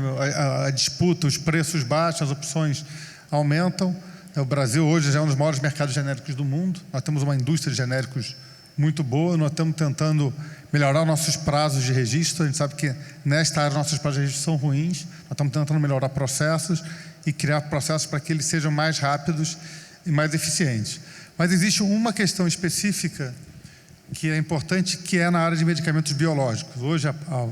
a disputa, os preços baixos, as opções aumentam. O Brasil hoje já é um dos maiores mercados genéricos do mundo. Nós temos uma indústria de genéricos muito boa. Nós estamos tentando melhorar nossos prazos de registro. A gente sabe que nesta área nossos prazos de registro são ruins. Nós estamos tentando melhorar processos e criar processos para que eles sejam mais rápidos e mais eficientes. Mas existe uma questão específica que é importante, que é na área de medicamentos biológicos. Hoje a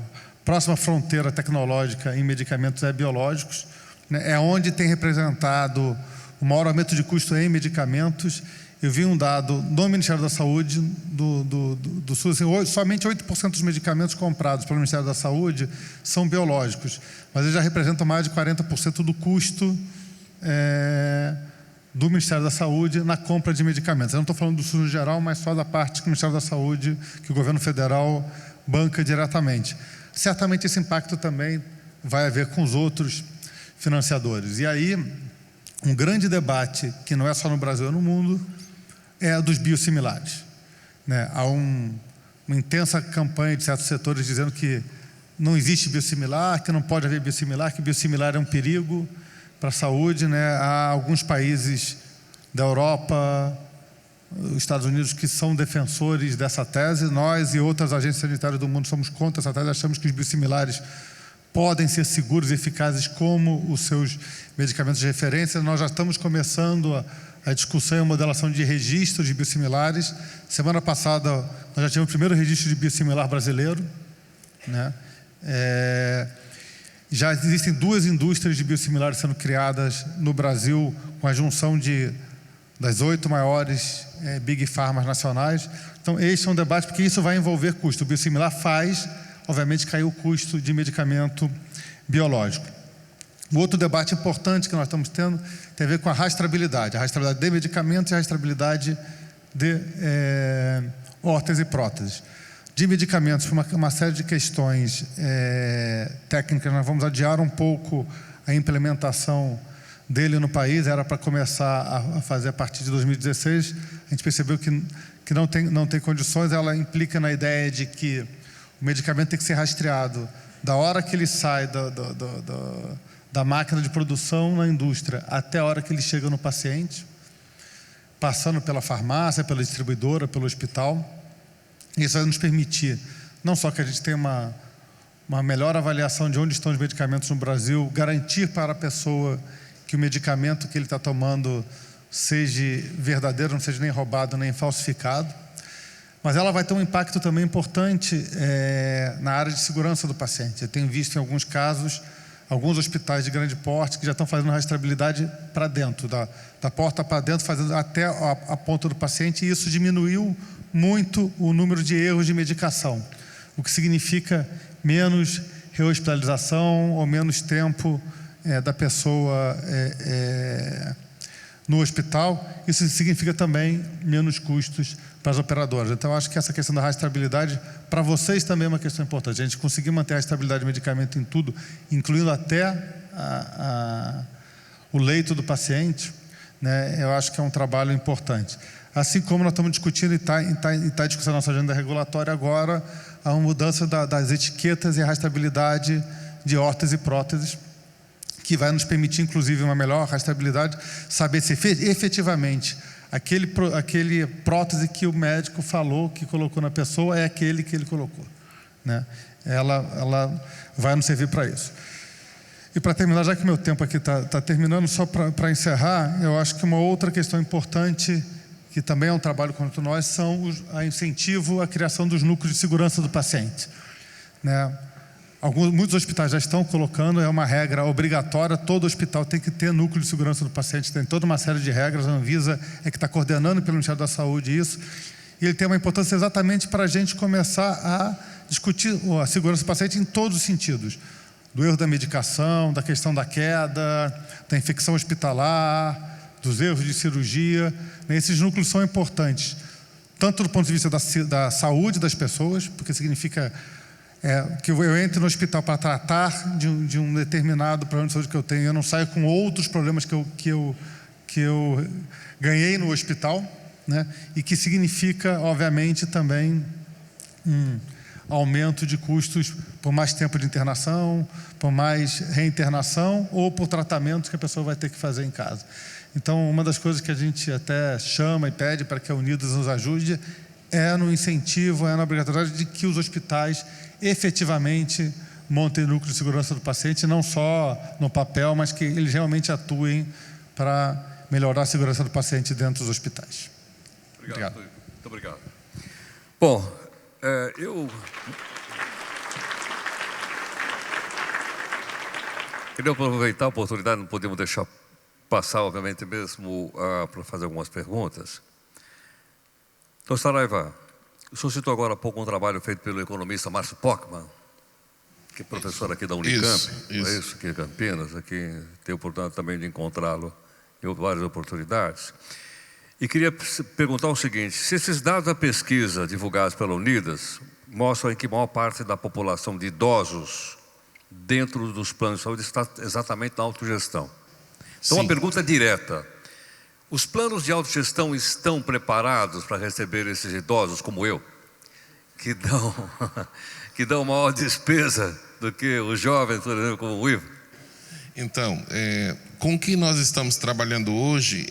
próxima fronteira tecnológica em medicamentos biológicos, né? É onde tem representado o maior aumento de custo em medicamentos. Eu vi um dado do Ministério da Saúde, do SUS, assim, somente 8% dos medicamentos comprados pelo Ministério da Saúde são biológicos, mas eles já representam mais de 40% do custo do Ministério da Saúde na compra de medicamentos. Eu não estou falando do SUS no geral, mas só da parte que o Ministério da Saúde, que o governo federal banca diretamente. Certamente esse impacto também vai haver com os outros financiadores. E aí, um grande debate, que não é só no Brasil, é no mundo, é a dos biosimilares, né? Há uma intensa campanha de certos setores dizendo que não existe biosimilar, que não pode haver biosimilar, que biosimilar é um perigo para a saúde, né? Há alguns países da Europa, os Estados Unidos, que são defensores dessa tese. Nós e outras agências sanitárias do mundo somos contra essa tese. Achamos que os biosimilares podem ser seguros e eficazes como os seus medicamentos de referência. Nós já estamos começando a discussão e a modelação de registros de biosimilares. Semana passada, nós já tivemos o primeiro registro de biosimilar brasileiro, né? Já existem 2 indústrias de biosimilares sendo criadas no Brasil, com a junção das 8 maiores Big Pharmas nacionais. Então, este é um debate, porque isso vai envolver custo. O biosimilar faz, obviamente, cair o custo de medicamento biológico. O outro debate importante que nós estamos tendo tem a ver com a rastreabilidade de medicamentos e a rastreabilidade de órteses e próteses. de medicamentos, por uma série de questões técnicas, nós vamos adiar um pouco a implementação dele no país. Era para começar a fazer a partir de 2016. A gente percebeu que não tem condições. Ela implica na ideia de que o medicamento tem que ser rastreado da hora que ele sai da máquina de produção na indústria até a hora que ele chega no paciente, passando pela farmácia, pela distribuidora, pelo hospital. Isso vai nos permitir, não só que a gente tenha uma melhor avaliação de onde estão os medicamentos no Brasil, garantir para a pessoa que o medicamento que ele está tomando seja verdadeiro, não seja nem roubado, nem falsificado, mas ela vai ter um impacto também importante na área de segurança do paciente. Eu tenho visto em alguns casos, alguns hospitais de grande porte que já estão fazendo rastreabilidade para dentro, da porta para dentro, fazendo até a ponta do paciente, e isso diminuiu muito o número de erros de medicação, o que significa menos rehospitalização ou menos tempo da pessoa no hospital. Isso significa também menos custos para as operadoras. Então, eu acho que essa questão da rastreabilidade, para vocês também é uma questão importante. A gente conseguir manter a rastreabilidade de medicamento em tudo, incluindo até o leito do paciente, né, eu acho que é um trabalho importante. Assim como nós estamos discutindo, e está em discussão na nossa agenda regulatória agora, a mudança das etiquetas e a rastreabilidade de órteses e próteses, que vai nos permitir, inclusive, uma melhor rastreabilidade, saber se efetivamente aquele prótese que o médico falou que colocou na pessoa é aquele que ele colocou, né? Ela vai nos servir para isso. E para terminar, já que meu tempo aqui está terminando, só para encerrar, eu acho que uma outra questão importante, que também é um trabalho contra nós, são a incentivo à criação dos núcleos de segurança do paciente, né? Muitos hospitais já estão colocando, é uma regra obrigatória, todo hospital tem que ter núcleo de segurança do paciente, tem toda uma série de regras, a Anvisa é que está coordenando pelo Ministério da Saúde isso, e ele tem uma importância exatamente para a gente começar a discutir a segurança do paciente em todos os sentidos, do erro da medicação, da questão da queda, da infecção hospitalar, dos erros de cirurgia. Esses núcleos são importantes, tanto do ponto de vista da saúde das pessoas, porque significa que eu entre no hospital para tratar de um determinado problema de saúde que eu tenho, eu não saio com outros problemas que eu ganhei no hospital, né? E que significa, obviamente, também um aumento de custos por mais tempo de internação, por mais reinternação ou por tratamentos que a pessoa vai ter que fazer em casa. Então, uma das coisas que a gente até chama e pede para que a Unidas nos ajude é no incentivo, na obrigatoriedade de que os hospitais efetivamente montem núcleo de segurança do paciente, não só no papel, mas que eles realmente atuem para melhorar a segurança do paciente dentro dos hospitais. Obrigado. Muito obrigado. Bom, eu queria aproveitar a oportunidade, não podemos deixar passar, obviamente, mesmo para fazer algumas perguntas. Doutor Saraiva, o senhor citou agora há pouco um trabalho feito pelo economista Márcio Pockmann, que é professor aqui da Unicamp, isso aqui em Campinas, aqui tenho a oportunidade também de encontrá-lo em várias oportunidades. E queria perguntar o seguinte: se esses dados da pesquisa divulgados pela Unidas mostram que a maior parte da população de idosos dentro dos planos de saúde está exatamente na autogestão. Então, uma pergunta direta: os planos de autogestão estão preparados para receber esses idosos como eu, que dão maior despesa do que os jovens, por exemplo, como o Ivo? Então, com o que nós estamos trabalhando hoje,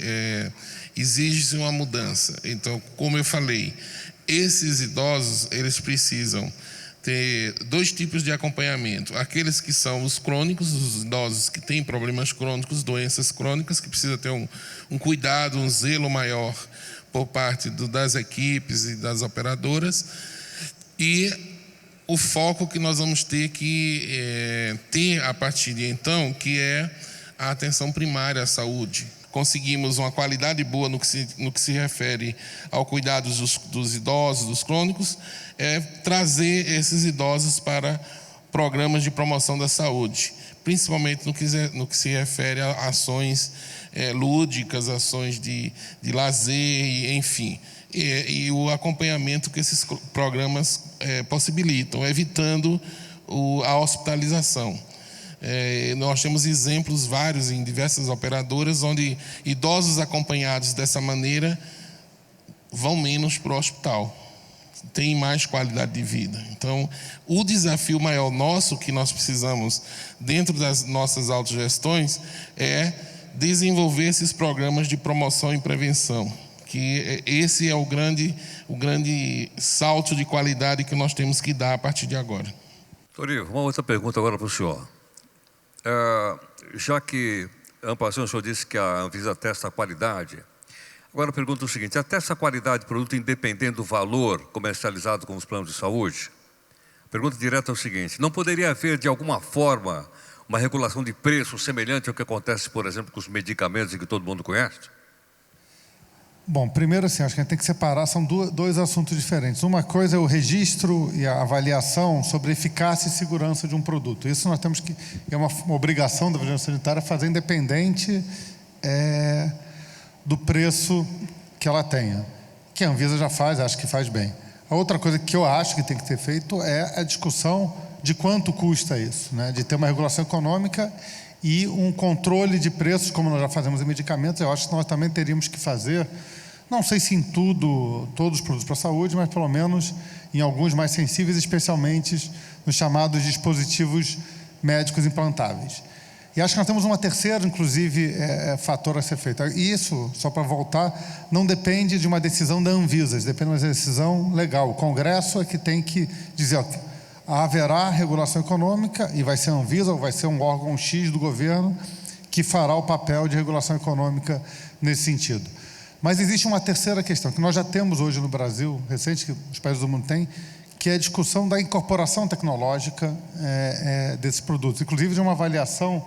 exige uma mudança. Então, como eu falei, esses idosos, eles precisam ter dois tipos de acompanhamento: aqueles que são os crônicos, os idosos que têm problemas crônicos, doenças crônicas, que precisa ter um cuidado, um zelo maior por parte das equipes e das operadoras, e o foco que nós vamos ter que ter a partir de então, que é a atenção primária à saúde. Conseguimos uma qualidade boa no que se refere ao cuidado dos idosos, dos crônicos, trazer esses idosos para programas de promoção da saúde, principalmente no que se refere a ações lúdicas, ações de lazer, enfim. e o acompanhamento que esses programas possibilitam, evitando a hospitalização. Nós temos exemplos vários em diversas operadoras onde idosos acompanhados dessa maneira vão menos para o hospital, têm mais qualidade de vida. Então, o desafio maior nosso que nós precisamos dentro das nossas autogestões é desenvolver esses programas de promoção e prevenção, que esse é o grande salto de qualidade que nós temos que dar a partir de agora. Torinho, uma outra pergunta agora para o senhor. Já que, Ampação, o senhor disse que a Anvisa testa a qualidade, agora eu pergunto o seguinte: atesta a qualidade de produto independente do valor comercializado com os planos de saúde? A pergunta direta é o seguinte: não poderia haver, de alguma forma, uma regulação de preço semelhante ao que acontece, por exemplo, com os medicamentos que todo mundo conhece? Bom, primeiro assim, acho que a gente tem que separar, são dois assuntos diferentes. Uma coisa é o registro e a avaliação sobre a eficácia e segurança de um produto. Isso nós temos que, é uma obrigação da vigilância sanitária fazer independente do preço que ela tenha. Que a Anvisa já faz, acho que faz bem. A outra coisa que eu acho que tem que ter feito é a discussão de quanto custa isso, né? De ter uma regulação econômica e um controle de preços, como nós já fazemos em medicamentos. Eu acho que nós também teríamos que fazer, não sei se em todos os produtos para a saúde, mas pelo menos em alguns mais sensíveis, especialmente nos chamados dispositivos médicos implantáveis. E acho que nós temos uma terceira, inclusive, fator a ser feito. E isso, só para voltar, não depende de uma decisão da Anvisa, depende de uma decisão legal. O Congresso é que tem que dizer, haverá regulação econômica e vai ser a Anvisa ou vai ser um órgão X do governo que fará o papel de regulação econômica nesse sentido. Mas existe uma terceira questão, que nós já temos hoje no Brasil, recente, que os países do mundo têm, que é a discussão da incorporação tecnológica desses produtos, inclusive de uma avaliação,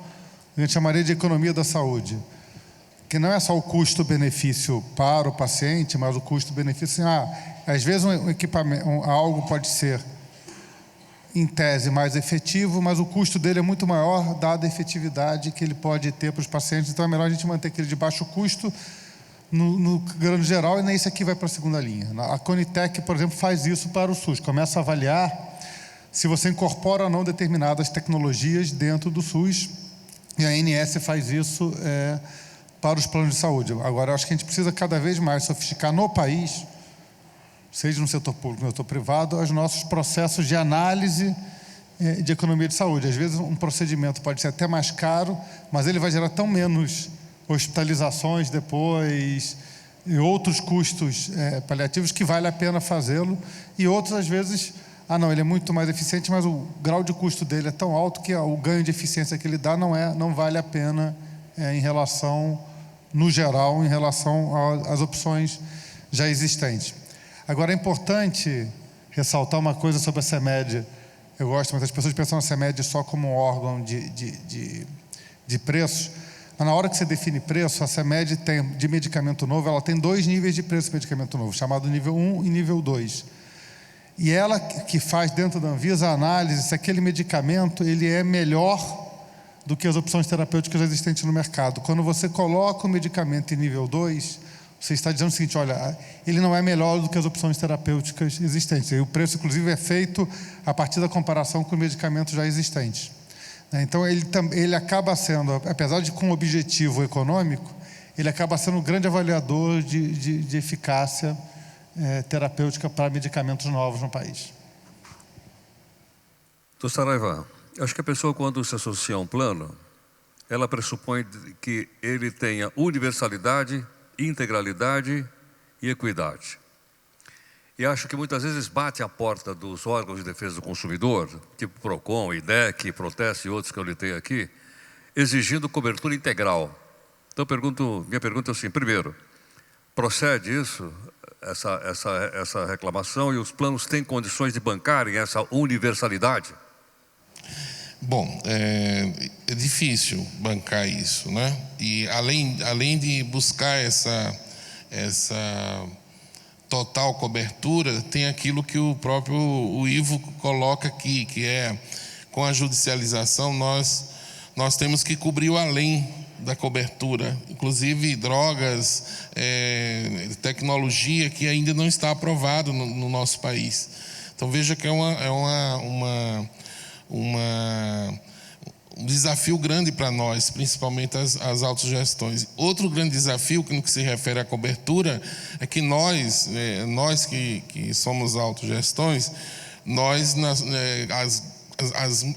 a gente chamaria de economia da saúde, que não é só o custo-benefício para o paciente, mas o custo-benefício, às vezes um equipamento, algo pode ser, em tese, mais efetivo, mas o custo dele é muito maior, dada a efetividade que ele pode ter para os pacientes. Então é melhor a gente manter aquele de baixo custo no grande geral, e nem isso aqui vai para a segunda linha. A Conitec, por exemplo, faz isso para o SUS, começa a avaliar se você incorpora ou não determinadas tecnologias dentro do SUS, e a ANS faz isso para os planos de saúde. Agora, eu acho que a gente precisa cada vez mais sofisticar no país, seja no setor público ou no setor privado, os nossos processos de análise de economia de saúde. Às vezes um procedimento pode ser até mais caro, mas ele vai gerar tão menos hospitalizações depois e outros custos paliativos que vale a pena fazê-lo, e outros às vezes, ele é muito mais eficiente, mas o grau de custo dele é tão alto que o ganho de eficiência que ele dá não vale a pena em relação, no geral, em relação às opções já existentes. Agora, é importante ressaltar uma coisa sobre a CEMED. Eu gosto, mas as pessoas pensam na CEMED só como um órgão de preços. Mas na hora que você define preço, a CEMED tem, de medicamento novo, ela tem 2 níveis de preço de medicamento novo, chamado nível 1 e nível 2. E ela que faz dentro da Anvisa a análise se aquele medicamento ele é melhor do que as opções terapêuticas existentes no mercado. Quando você coloca o medicamento em nível 2, você está dizendo o seguinte: olha, ele não é melhor do que as opções terapêuticas existentes. E o preço, inclusive, é feito a partir da comparação com medicamentos já existentes. Então, ele acaba sendo, apesar de com objetivo econômico, ele acaba sendo um grande avaliador de eficácia terapêutica para medicamentos novos no país. Doutor Saraiva, acho que a pessoa, quando se associa a um plano, ela pressupõe que ele tenha universalidade, integralidade e equidade. E acho que muitas vezes bate a porta dos órgãos de defesa do consumidor, tipo PROCON, IDEC, Proteste e outros que eu litei aqui, exigindo cobertura integral. Então, minha pergunta é assim: primeiro, procede isso, essa reclamação, e os planos têm condições de bancarem essa universalidade? Bom, é difícil bancar isso, né? E além de buscar essa total cobertura, tem aquilo que o próprio Ivo coloca aqui, que é, com a judicialização, nós temos que cobrir o além da cobertura, inclusive drogas, tecnologia que ainda não está aprovado no nosso país. Então veja que é um desafio grande para nós, principalmente as autogestões. Outro grande desafio no que se refere à cobertura é que nós que somos autogestões,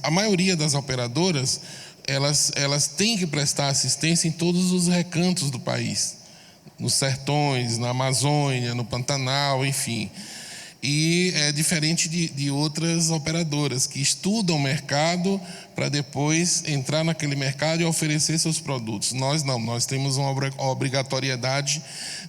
a maioria das operadoras, elas têm que prestar assistência em todos os recantos do país, nos sertões, na Amazônia, no Pantanal, enfim. E é diferente de outras operadoras que estudam o mercado para depois entrar naquele mercado e oferecer seus produtos. Nós não, nós temos uma obrigatoriedade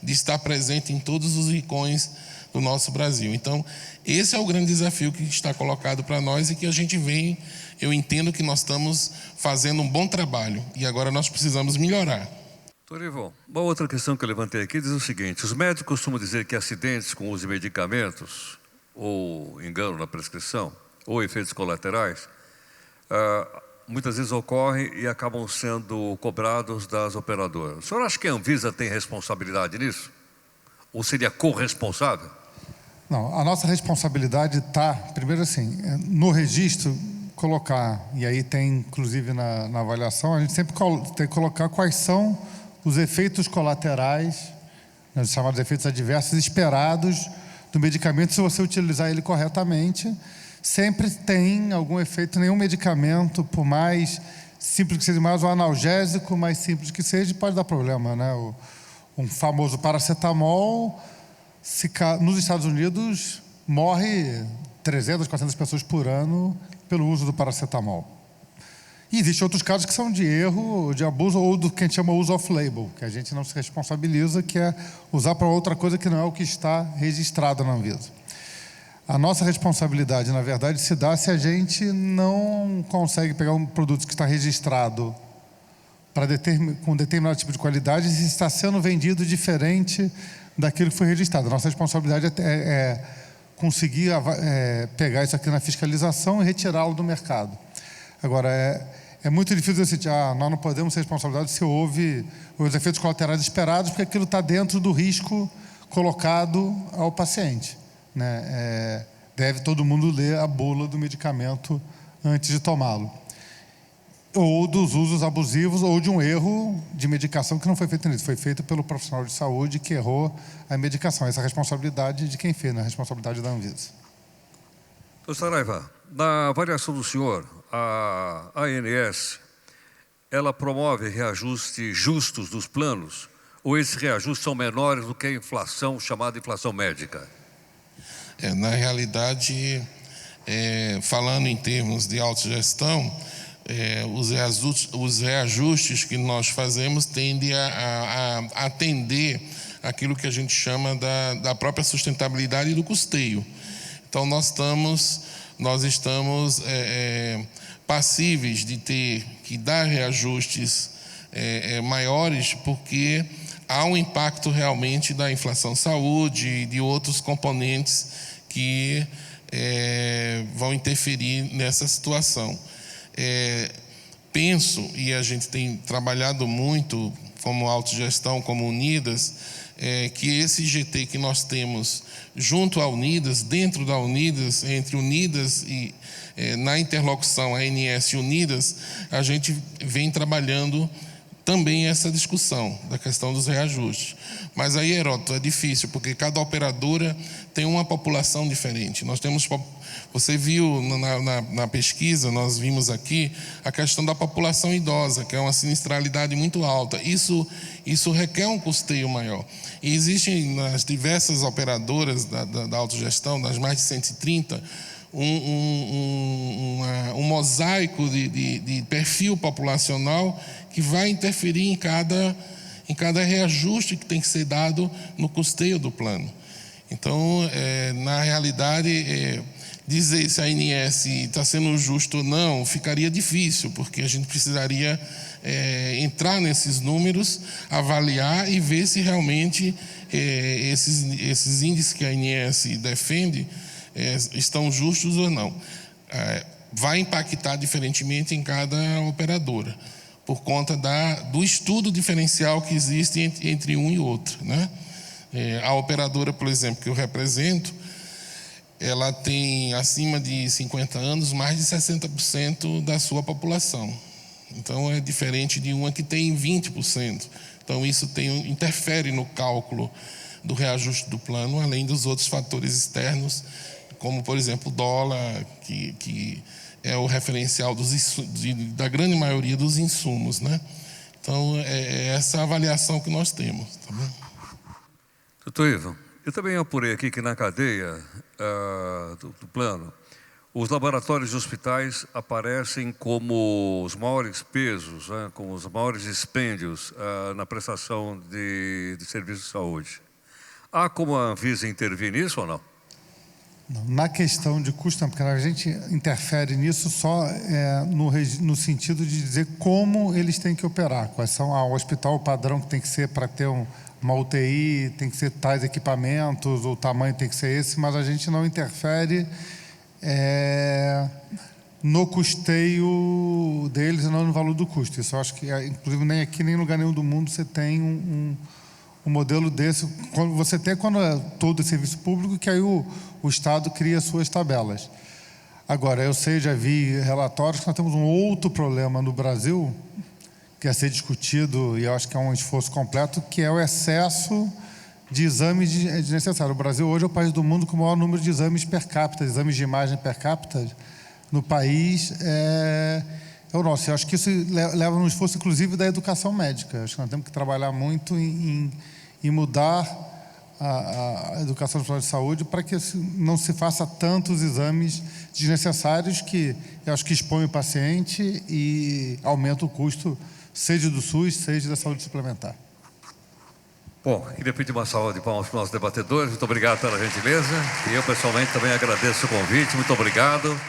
de estar presente em todos os rincões do nosso Brasil. Então, esse é o grande desafio que está colocado para nós e que a gente vem, eu entendo que nós estamos fazendo um bom trabalho e agora nós precisamos melhorar. Ivo, uma outra questão que eu levantei aqui diz o seguinte: os médicos costumam dizer que acidentes com uso de medicamentos, ou engano na prescrição, ou efeitos colaterais, muitas vezes ocorrem e acabam sendo cobrados das operadoras. O senhor acha que a Anvisa tem responsabilidade nisso? Ou seria corresponsável? Não, a nossa responsabilidade está, primeiro assim, no registro, colocar, e aí tem inclusive na avaliação, a gente sempre tem que colocar quais são os efeitos colaterais, os chamados efeitos adversos esperados do medicamento se você utilizar ele corretamente. Sempre tem algum efeito, nenhum medicamento, por mais simples que seja, mais um analgésico, mais simples que seja, pode dar problema, né? Um famoso paracetamol, nos Estados Unidos, morre 300, 400 pessoas por ano pelo uso do paracetamol. E existem outros casos que são de erro, de abuso, ou do que a gente chama uso off-label, que a gente não se responsabiliza, que é usar para outra coisa que não é o que está registrado na Anvisa. A nossa responsabilidade, na verdade, se dá se a gente não consegue pegar um produto que está registrado com determinado tipo de qualidade e se está sendo vendido diferente daquilo que foi registrado. A nossa responsabilidade é conseguir pegar isso aqui na fiscalização e retirá-lo do mercado. Agora, é muito difícil dizer assim, nós não podemos ser responsáveis se houve os efeitos colaterais esperados, porque aquilo está dentro do risco colocado ao paciente, né? Deve todo mundo ler a bula do medicamento antes de tomá-lo. Ou dos usos abusivos, ou de um erro de medicação que não foi feito nisso, foi feito pelo profissional de saúde que errou a medicação. Essa é a responsabilidade de quem fez, não é a responsabilidade da Anvisa. Doutor Saraiva, na avaliação do senhor, a ANS, ela promove reajustes justos dos planos, ou esses reajustes são menores do que a inflação, chamada inflação médica? Na realidade, falando em termos de autogestão, os reajustes que nós fazemos tendem a atender aquilo que a gente chama da própria sustentabilidade do custeio. Então, nós estamos passíveis de ter que dar reajustes maiores, porque há um impacto realmente da inflação saúde e de outros componentes que vão interferir nessa situação. Penso, e a gente tem trabalhado muito como autogestão, como Unidas, que esse GT que nós temos junto à Unidas, dentro da Unidas, entre Unidas e na interlocução ANS e Unidas, a gente vem trabalhando também essa discussão da questão dos reajustes. Mas aí, Heródoto, é difícil, porque cada operadora tem uma população diferente. Nós temos, você viu na pesquisa, nós vimos aqui, a questão da população idosa, que é uma sinistralidade muito alta. Isso requer um custeio maior. E existem nas diversas operadoras da autogestão, das mais de 130, um mosaico de perfil populacional que vai interferir em cada reajuste que tem que ser dado no custeio do plano. Então, na realidade, dizer se a ANS está sendo justo ou não ficaria difícil, porque a gente precisaria entrar nesses números, avaliar e ver se realmente esses índices que a ANS defende estão justos ou não. Vai impactar diferentemente em cada operadora. por conta do estudo diferencial que existe entre um e outro, né? A operadora, por exemplo, que eu represento, ela tem acima de 50 anos mais de 60% da sua população. Então é diferente de uma que tem 20%. Então isso interfere no cálculo do reajuste do plano, além dos outros fatores externos, como por exemplo o dólar, que é o referencial da grande maioria dos insumos, né? Então é essa avaliação que nós temos, tá bom? Doutor Ivan, eu também apurei aqui que na cadeia do plano, os laboratórios de hospitais aparecem como os maiores pesos, né, como os maiores dispêndios na prestação de serviços de saúde. Há como a Anvisa intervir nisso ou não? Na questão de custo, porque a gente interfere nisso só no sentido de dizer como eles têm que operar, quais são o hospital, o padrão que tem que ser para ter uma UTI, tem que ser tais equipamentos, o tamanho tem que ser esse, mas a gente não interfere no custeio deles e não no valor do custo. Isso eu acho que, inclusive, nem aqui nem em lugar nenhum do mundo você tem um modelo desse. Você tem quando é todo o serviço público, que aí o Estado cria suas tabelas. Agora, eu sei, já vi relatórios que nós temos um outro problema no Brasil, que é ser discutido, e eu acho que é um esforço completo, que é o excesso de exames desnecessários. O Brasil hoje é o país do mundo com o maior número de exames per capita, exames de imagem per capita no país é o nosso. Eu acho que isso leva um esforço, inclusive, da educação médica. Eu acho que nós temos que trabalhar muito em mudar a educação nacional de saúde para que não se faça tantos exames desnecessários que eu acho que expõem o paciente e aumenta o custo, seja do SUS, seja da saúde suplementar. Bom, queria pedir uma salva de palmas para os nossos debatedores. Muito obrigado pela gentileza. E eu, pessoalmente, também agradeço o convite. Muito obrigado.